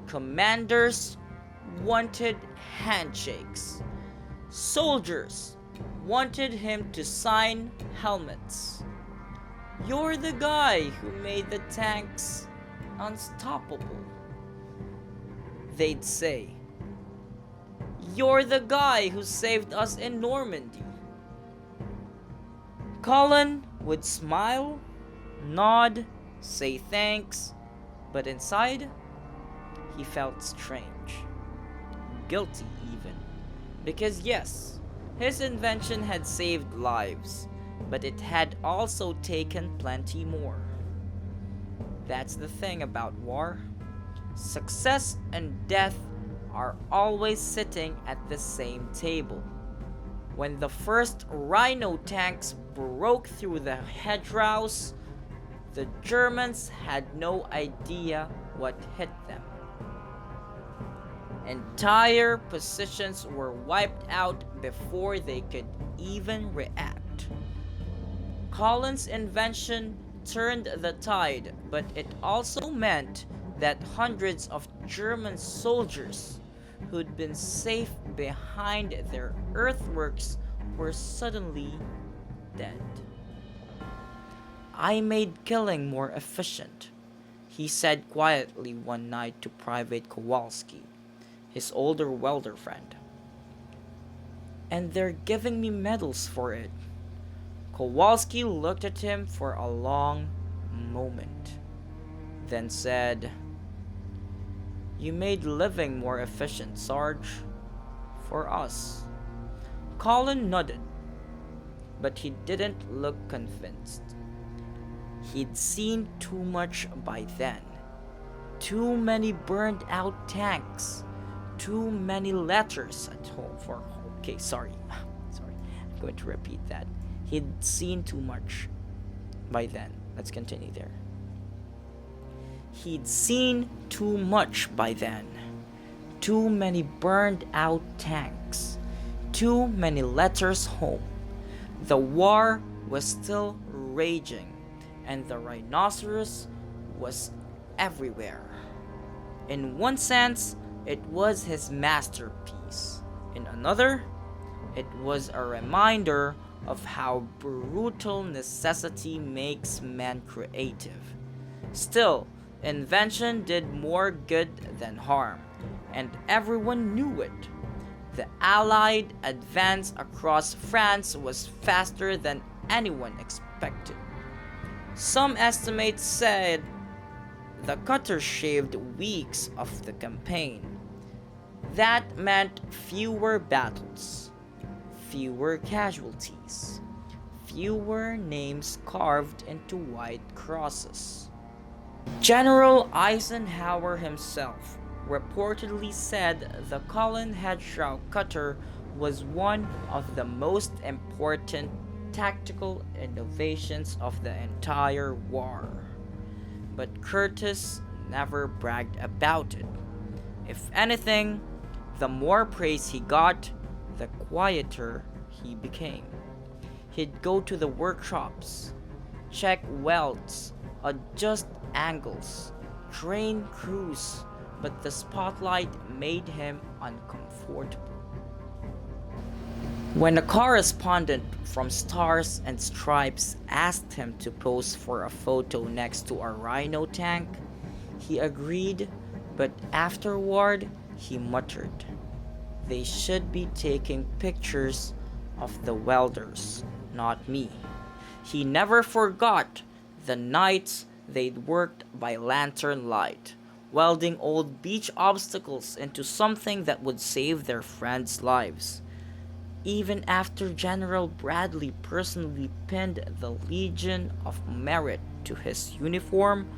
Commanders wanted handshakes. Soldiers wanted him to sign helmets. "You're the guy who made the tanks unstoppable," they'd say. "You're the guy who saved us in Normandy." Colin would smile, nod, say thanks, but inside, he felt strange. Guilty even. Because yes, his invention had saved lives, but it had also taken plenty more. That's the thing about war. Success and death are always sitting at the same table. When the first rhino tanks broke through the hedgerows, the Germans had no idea what hit them. Entire positions were wiped out before they could even react. Colin's invention turned the tide, but it also meant that hundreds of German soldiers who'd been safe behind their earthworks were suddenly dead. "I made killing more efficient," he said quietly one night to Private Kowalski, his older welder friend. "And they're giving me medals for it." Kowalski looked at him for a long moment, then said, "You made living more efficient, Sarge. For us." Colin nodded. but he didn't look convinced. He'd seen too much by then. Too many burned out tanks. Too many letters at home for... Okay, sorry. Sorry. I'm going to repeat that. He'd seen too much by then. Let's continue there. He'd seen too much by then. Too many burned out tanks. Too many letters home. The war was still raging, and the rhinoceros was everywhere. In one sense, it was his masterpiece. In another, it was a reminder of how brutal necessity makes man creative. Still, invention did more good than harm, and everyone knew it. The Allied advance across France was faster than anyone expected. Some estimates said the cutters shaved weeks of the campaign. That meant fewer battles, fewer casualties, fewer names carved into white crosses. General Eisenhower himself reportedly said the Collen hedgerow cutter was one of the most important tactical innovations of the entire war. But Curtis never bragged about it. If anything, the more praise he got, the quieter he became. He'd go to the workshops, check welds, adjust angles, train crews, but the spotlight made him uncomfortable. When a correspondent from Stars and Stripes asked him to pose for a photo next to a rhino tank, he agreed, but afterward he muttered, "They should be taking pictures of the welders, not me." He never forgot the nights they'd worked by lantern light, welding old beach obstacles into something that would save their friends' lives. Even after General Bradley personally pinned the Legion of Merit to his uniform,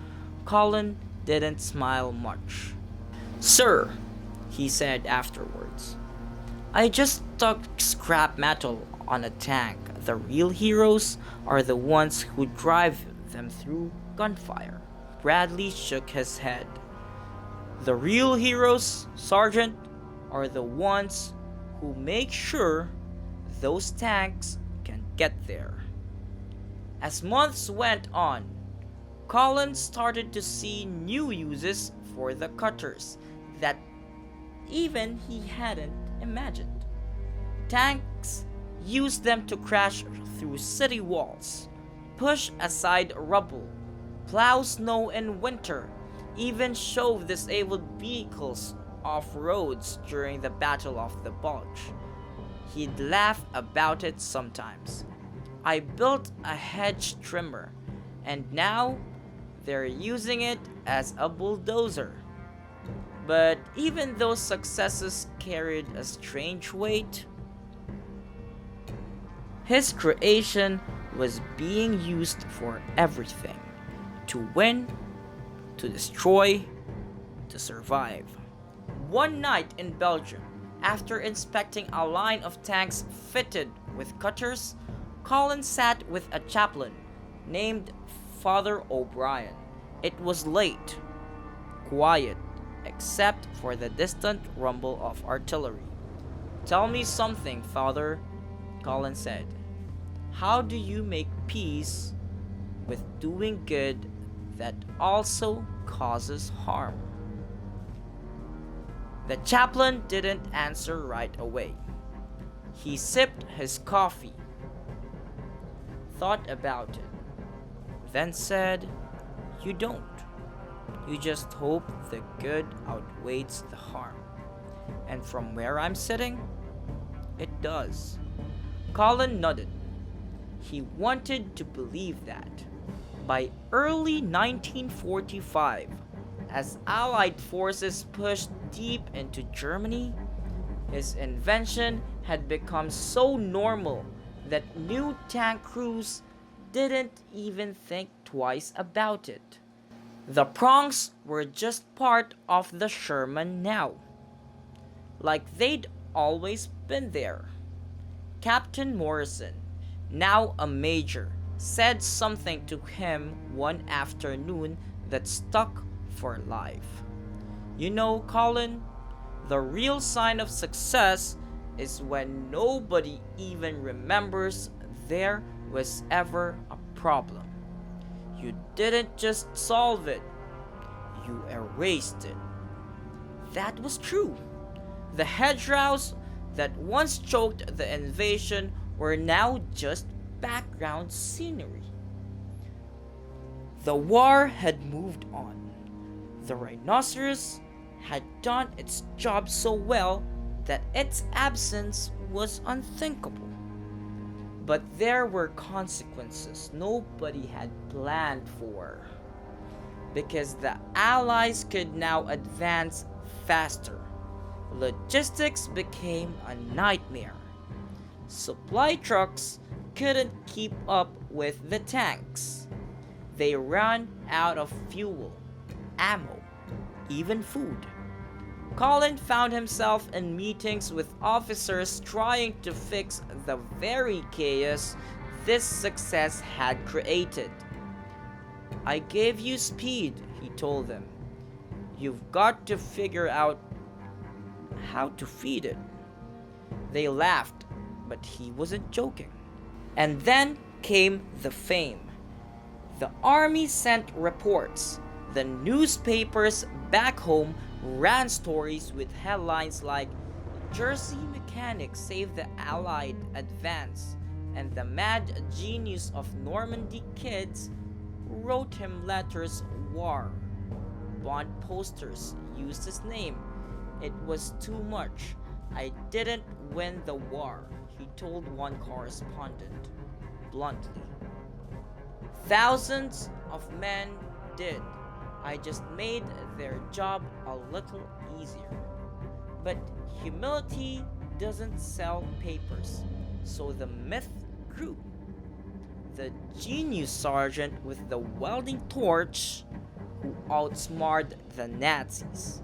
Collen didn't smile much. "Sir," he said afterwards, "I just stuck scrap metal on a tank. The real heroes are the ones who drive them through gunfire." Bradley shook his head. "The real heroes, Sergeant, are the ones who make sure those tanks can get there." As months went on, Collen started to see new uses for the cutters that even he hadn't imagined. Tanks used them to crash through city walls, push aside rubble, plow snow in winter, even shove disabled vehicles off roads during the Battle of the Bulge. He'd laugh about it sometimes. "I built a hedge trimmer, and now they're using it as a bulldozer." But even those successes carried a strange weight. His creation was being used for everything: to win, to destroy, to survive. One night in Belgium, after inspecting a line of tanks fitted with cutters, Collen sat with a chaplain named Father O'Brien. It was late, quiet, except for the distant rumble of artillery. "Tell me something, Father," Collen said. "How do you make peace with doing good that also causes harm?" The chaplain didn't answer right away. He sipped his coffee, thought about it, then said, "You don't. You just hope the good outweighs the harm. And from where I'm sitting, it does." Collen nodded. He wanted to believe that. By early 1945, as Allied forces pushed deep into Germany, his invention had become so normal that new tank crews didn't even think twice about it. The prongs were just part of the Sherman now, like they'd always been there. Captain Morrison, now a major, said something to him one afternoon that stuck for life. You know, Colin, the real sign of success is when nobody even remembers there was ever a problem. You didn't just solve it, you erased it. That was true. The hedgerows that once choked the invasion were now just background scenery. The war had moved on. The rhinoceros had done its job so well that its absence was unthinkable. But there were consequences nobody had planned for, because the Allies could now advance faster. Logistics became a nightmare. Supply trucks couldn't keep up with the tanks. They ran out of fuel, ammo, even food. Colin found himself in meetings with officers trying to fix the very chaos this success had created. "I gave you speed," he told them. "You've got to figure out how to feed it." They laughed, but he wasn't joking. And then came the fame. The army sent reports. The newspapers back home ran stories with headlines like "Jersey mechanic saved the Allied advance," and "the mad genius of Normandy kids wrote him letters war." Bond posters used his name. "It was too much. I didn't win the war," he told one correspondent bluntly. "Thousands of men did. I just made their job a little easier." But humility doesn't sell papers, so the myth grew. The genius sergeant with the welding torch who outsmarted the Nazis.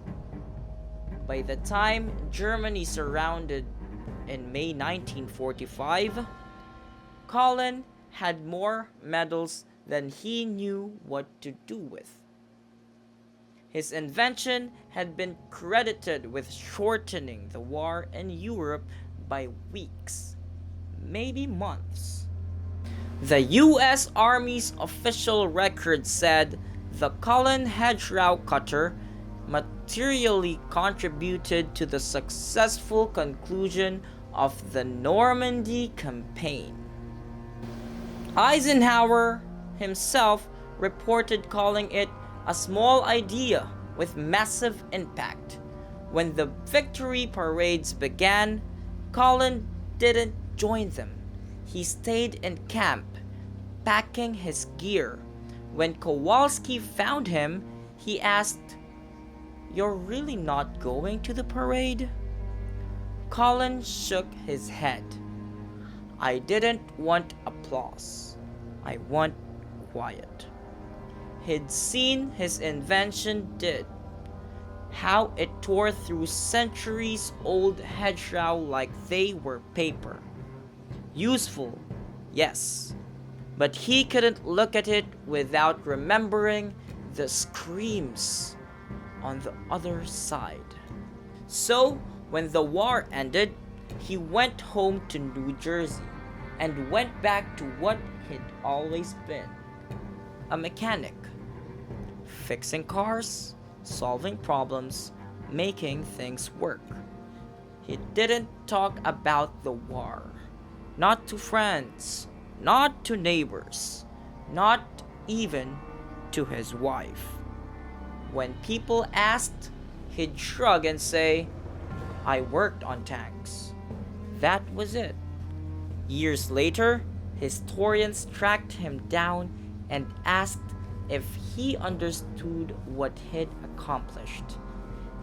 By the time Germany surrounded in May 1945, Colin had more medals than he knew what to do with. His invention had been credited with shortening the war in Europe by weeks, maybe months. The US Army's official record said the Collen hedgerow cutter materially contributed to the successful conclusion of the Normandy campaign. Eisenhower himself reported calling it a small idea with massive impact. When the victory parades began, Colin didn't join them. He stayed in camp, packing his gear. When Kowalski found him, he asked, "You're really not going to the parade?" Colin shook his head. "I didn't want applause. I want quiet." He'd seen his invention did, how it tore through centuries-old hedgerow like they were paper. Useful, yes, but he couldn't look at it without remembering the screams on the other side. So, when the war ended, he went home to New Jersey and went back to what he'd always been, a mechanic. Fixing cars, solving problems, making things work. He didn't talk about the war. Not to friends, not to neighbors, not even to his wife. When people asked, he'd shrug and say, "I worked on tanks." That was it. Years later, historians tracked him down and asked if he understood what he'd accomplished.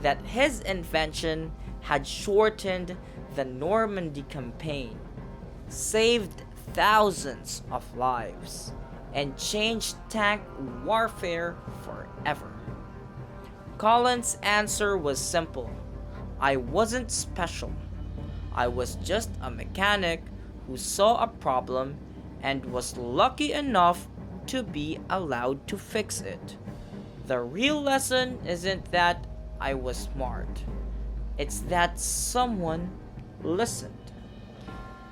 That his invention had shortened the Normandy campaign, saved thousands of lives and changed tank warfare forever. Collen's answer was simple. I wasn't special. I was just a mechanic who saw a problem and was lucky enough to be allowed to fix it. The real lesson isn't that I was smart, it's that someone listened.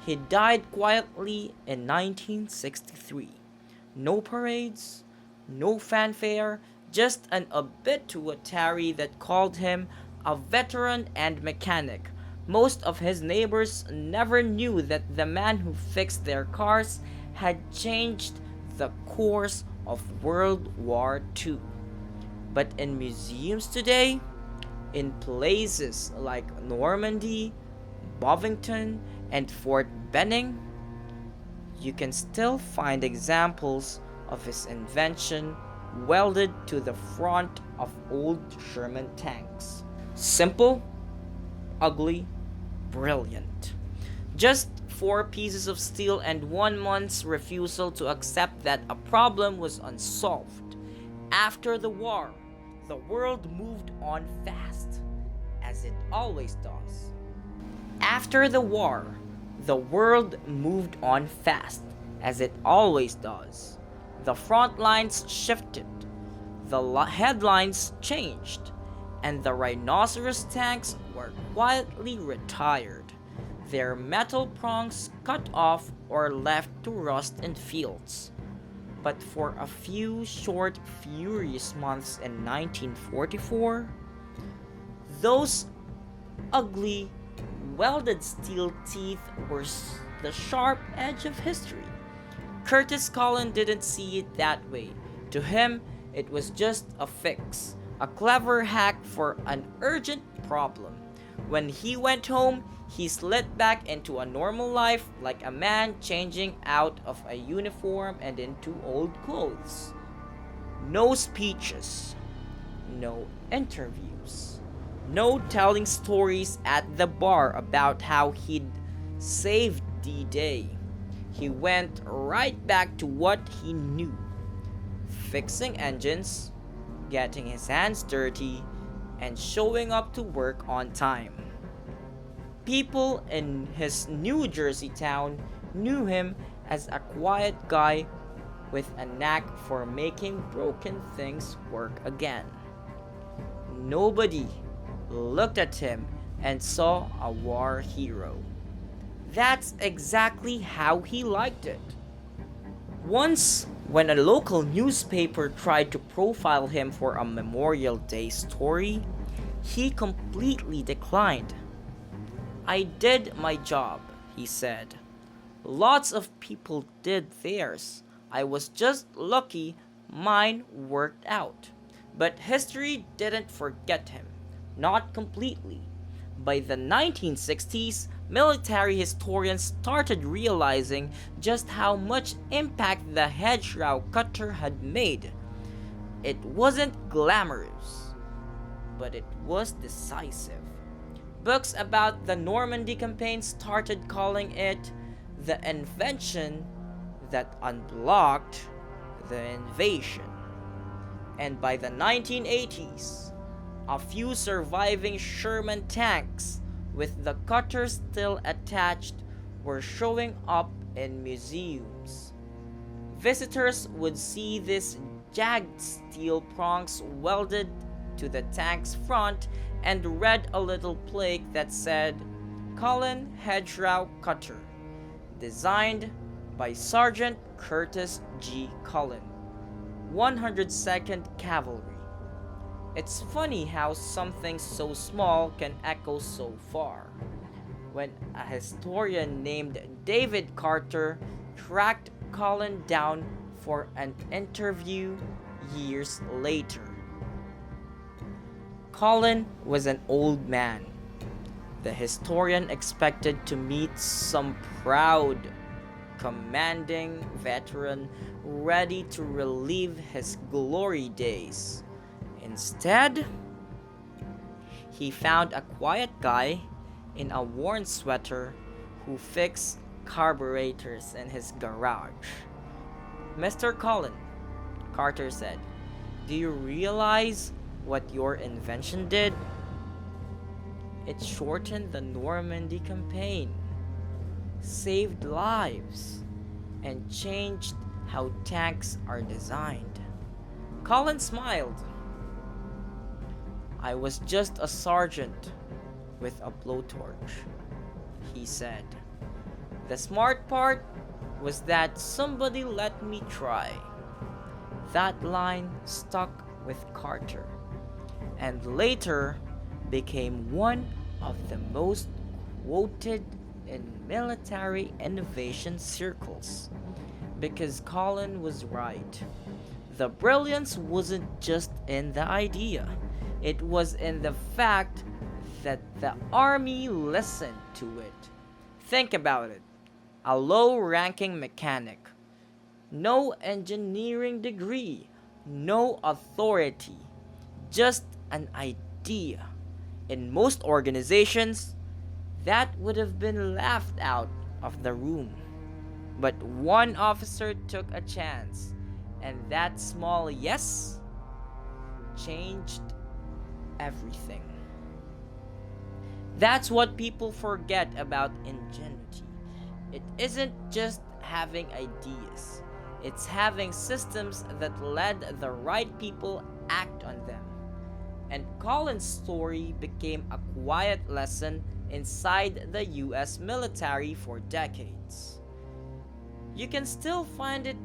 He died quietly in 1963. No parades, no fanfare, just an obituary that called him a veteran and mechanic. Most of his neighbors never knew that the man who fixed their cars had changed the course of World War II. But in museums today, in places like Normandy, Bovington, and Fort Benning, you can still find examples of his invention welded to the front of old Sherman tanks. Simple, ugly, brilliant. Just 4 pieces of steel and 1 month's refusal to accept that a problem was unsolved. After the war, the world moved on fast, as it always does. After the war, the world moved on fast, as it always does. The front lines shifted, the headlines changed, and the rhinoceros tanks were quietly retired, their metal prongs cut off or left to rust in fields. But for a few short, furious months in 1944, those ugly, welded steel teeth were the sharp edge of history. Curtis Collen didn't see it that way. To him, it was just a fix, a clever hack for an urgent problem. When he went home, he slid back into a normal life like a man changing out of a uniform and into old clothes. No speeches, no interviews, no telling stories at the bar about how he'd saved D-Day. He went right back to what he knew: fixing engines, getting his hands dirty, and showing up to work on time. People in his New Jersey town knew him as a quiet guy with a knack for making broken things work again. Nobody looked at him and saw a war hero. That's exactly how he liked it. Once, when a local newspaper tried to profile him for a Memorial Day story, he completely declined. I did my job, he said. Lots of people did theirs. I was just lucky mine worked out. But history didn't forget him. Not completely. By the 1960s, military historians started realizing just how much impact the hedgerow cutter had made. It wasn't glamorous, but it was decisive. Books about the Normandy campaign started calling it the invention that unblocked the invasion. And by the 1980s, a few surviving Sherman tanks with the cutter still attached were showing up in museums. Visitors would see these jagged steel prongs welded to the tank's front and read a little plaque that said, Collen Hedgerow Cutter, designed by Sergeant Curtis G. Collen, 102nd Cavalry. It's funny how something so small can echo so far. When a historian named David Carter tracked Collen down for an interview years later. Collen was an old man. The historian expected to meet some proud, commanding veteran ready to relive his glory days. Instead, he found a quiet guy in a worn sweater who fixed carburetors in his garage. "Mr. Collen," Carter said, "do you realize what your invention did? It shortened the Normandy campaign, saved lives, and changed how tanks are designed." Colin smiled. "I was just a sergeant with a blowtorch," he said. "The smart part was that somebody let me try." That line stuck with Carter, and later became one of the most quoted in military innovation circles. Because Colin was right. The brilliance wasn't just in the idea, it was in the fact that the army listened to it. Think about it. A low-ranking mechanic, no engineering degree, no authority, just an idea. In most organizations, that would have been laughed out of the room. But one officer took a chance, and that small yes changed everything. That's what people forget about ingenuity. It isn't just having ideas, it's having systems that let the right people act on them. And Colin's story became a quiet lesson inside the US military for decades. You can still find it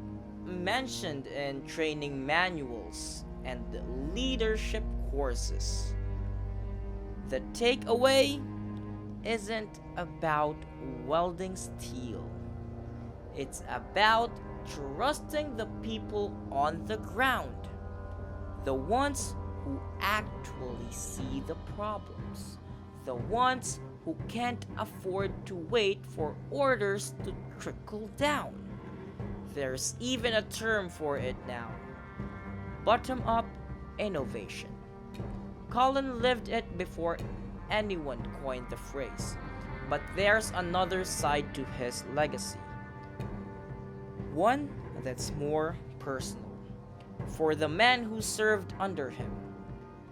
mentioned in training manuals and leadership courses. The takeaway isn't about welding steel. It's about trusting the people on the ground, the ones who actually see the problems, the ones who can't afford to wait for orders to trickle down. There's even a term for it now: bottom-up innovation. Colin lived it before anyone coined the phrase, but there's another side to his legacy. One that's more personal. For the men who served under him,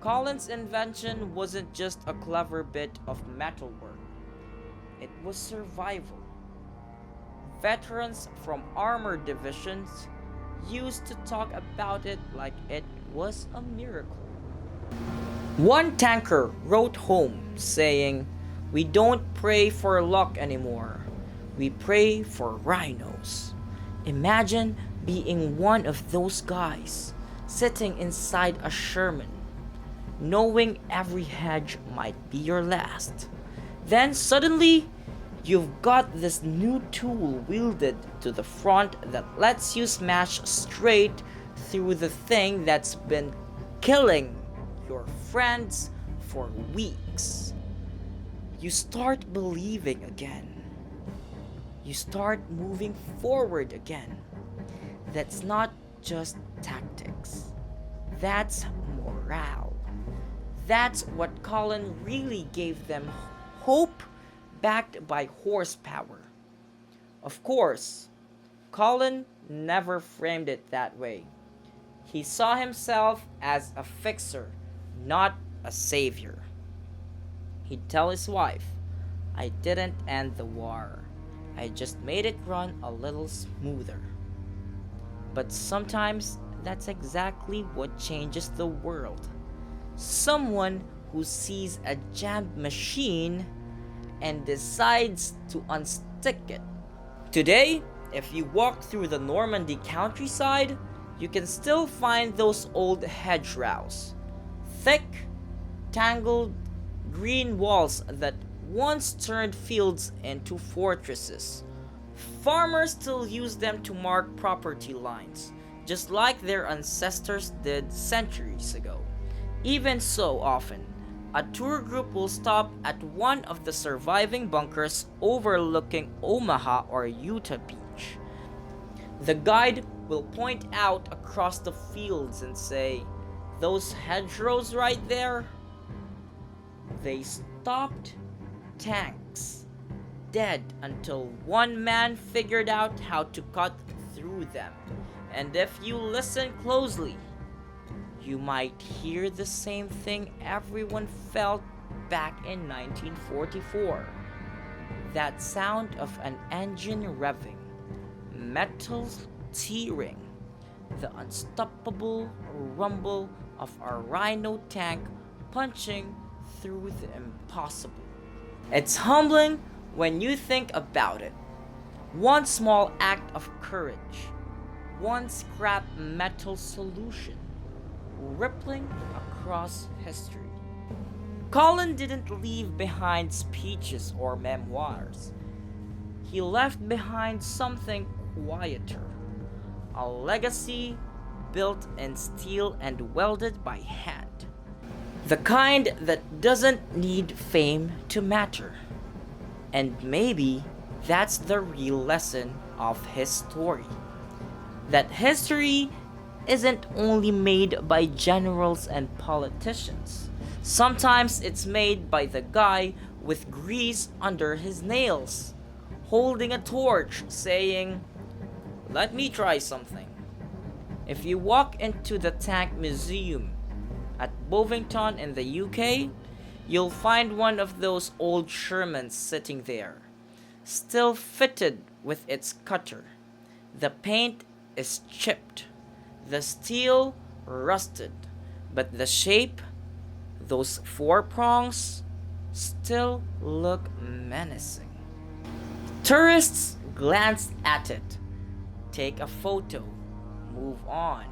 Colin's invention wasn't just a clever bit of metalwork. It was survival. Veterans from armored divisions used to talk about it like it was a miracle. One tanker wrote home saying, "We don't pray for luck anymore. We pray for rhinos." Imagine being one of those guys, sitting inside a Sherman, knowing every hedge might be your last. Then suddenly, you've got this new tool wielded to the front that lets you smash straight through the thing that's been killing your friends for weeks. You start believing again. You start moving forward again. That's not just tactics. That's morale. That's what Colin really gave them: hope backed by horsepower. Of course, Colin never framed it that way. He saw himself as a fixer, not a savior. He'd tell his wife, "I didn't end the war. I just made it run a little smoother." But sometimes that's exactly what changes the world. Someone who sees a jammed machine and decides to unstick it. Today, if you walk through the Normandy countryside, you can still find those old hedgerows. Thick, tangled green walls that once turned fields into fortresses. Farmers still use them to mark property lines, just like their ancestors did centuries ago. Even so, often, a tour group will stop at one of the surviving bunkers overlooking Omaha or Utah Beach. The guide will point out across the fields and say, "Those hedgerows right there? They stopped tanks. dead until one man figured out how to cut through them. And if you listen closely, you might hear the same thing everyone felt back in 1944. That sound of an engine revving, metal tearing, the unstoppable rumble of a rhino tank punching through the impossible. It's humbling when you think about it. One small act of courage, one scrap metal solution, rippling across history. Collen didn't leave behind speeches or memoirs. He left behind something quieter, a legacy built in steel and welded by hand. The kind that doesn't need fame to matter. And maybe that's the real lesson of his story. That history isn't only made by generals and politicians. Sometimes it's made by the guy with grease under his nails, holding a torch saying, "Let me try something." If you walk into the Tank Museum at Bovington in the UK, you'll find one of those old Shermans sitting there, still fitted with its cutter. The paint is chipped, the steel rusted, but the shape, those four prongs, still look menacing. Tourists glance at it, take a photo, move on.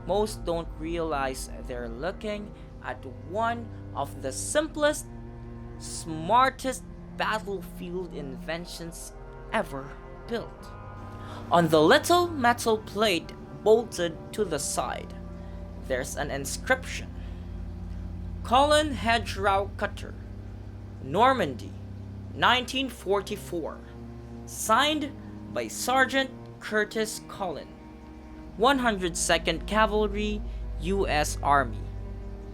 Most don't realize they're looking at one of the simplest, smartest battlefield inventions ever built. On the little metal plate bolted to the side, there's an inscription. Collen Hedgerow Cutter, Normandy, 1944. Signed by Sergeant Curtis Collen, 102nd Cavalry, U.S. Army.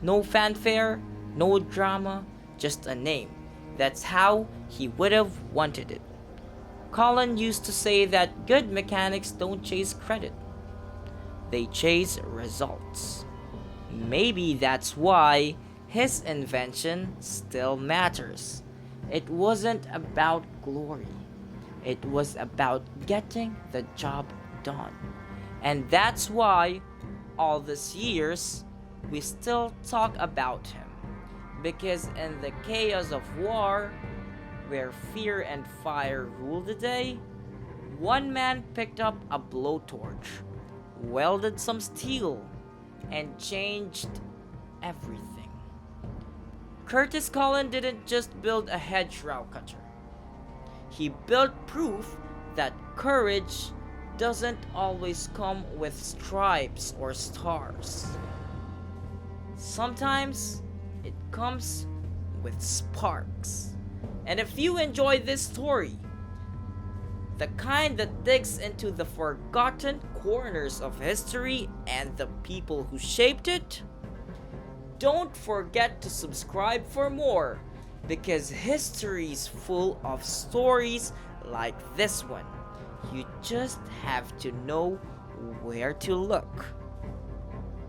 No fanfare, no drama, just a name. That's how he would have wanted it. Collen used to say that good mechanics don't chase credit, they chase results. Maybe that's why his invention still matters. It wasn't about glory, it was about getting the job done. And that's why, all these years, we still talk about him. Because in the chaos of war, where fear and fire rule the day, one man picked up a blowtorch, welded some steel, and changed everything. Curtis Collen didn't just build a hedgerow cutter. He built proof that courage doesn't always come with stripes or stars. Sometimes it comes with sparks. And if you enjoy this story, the kind that digs into the forgotten corners of history and the people who shaped it, don't forget to subscribe for more, because history's full of stories like this one. You just have to know where to look.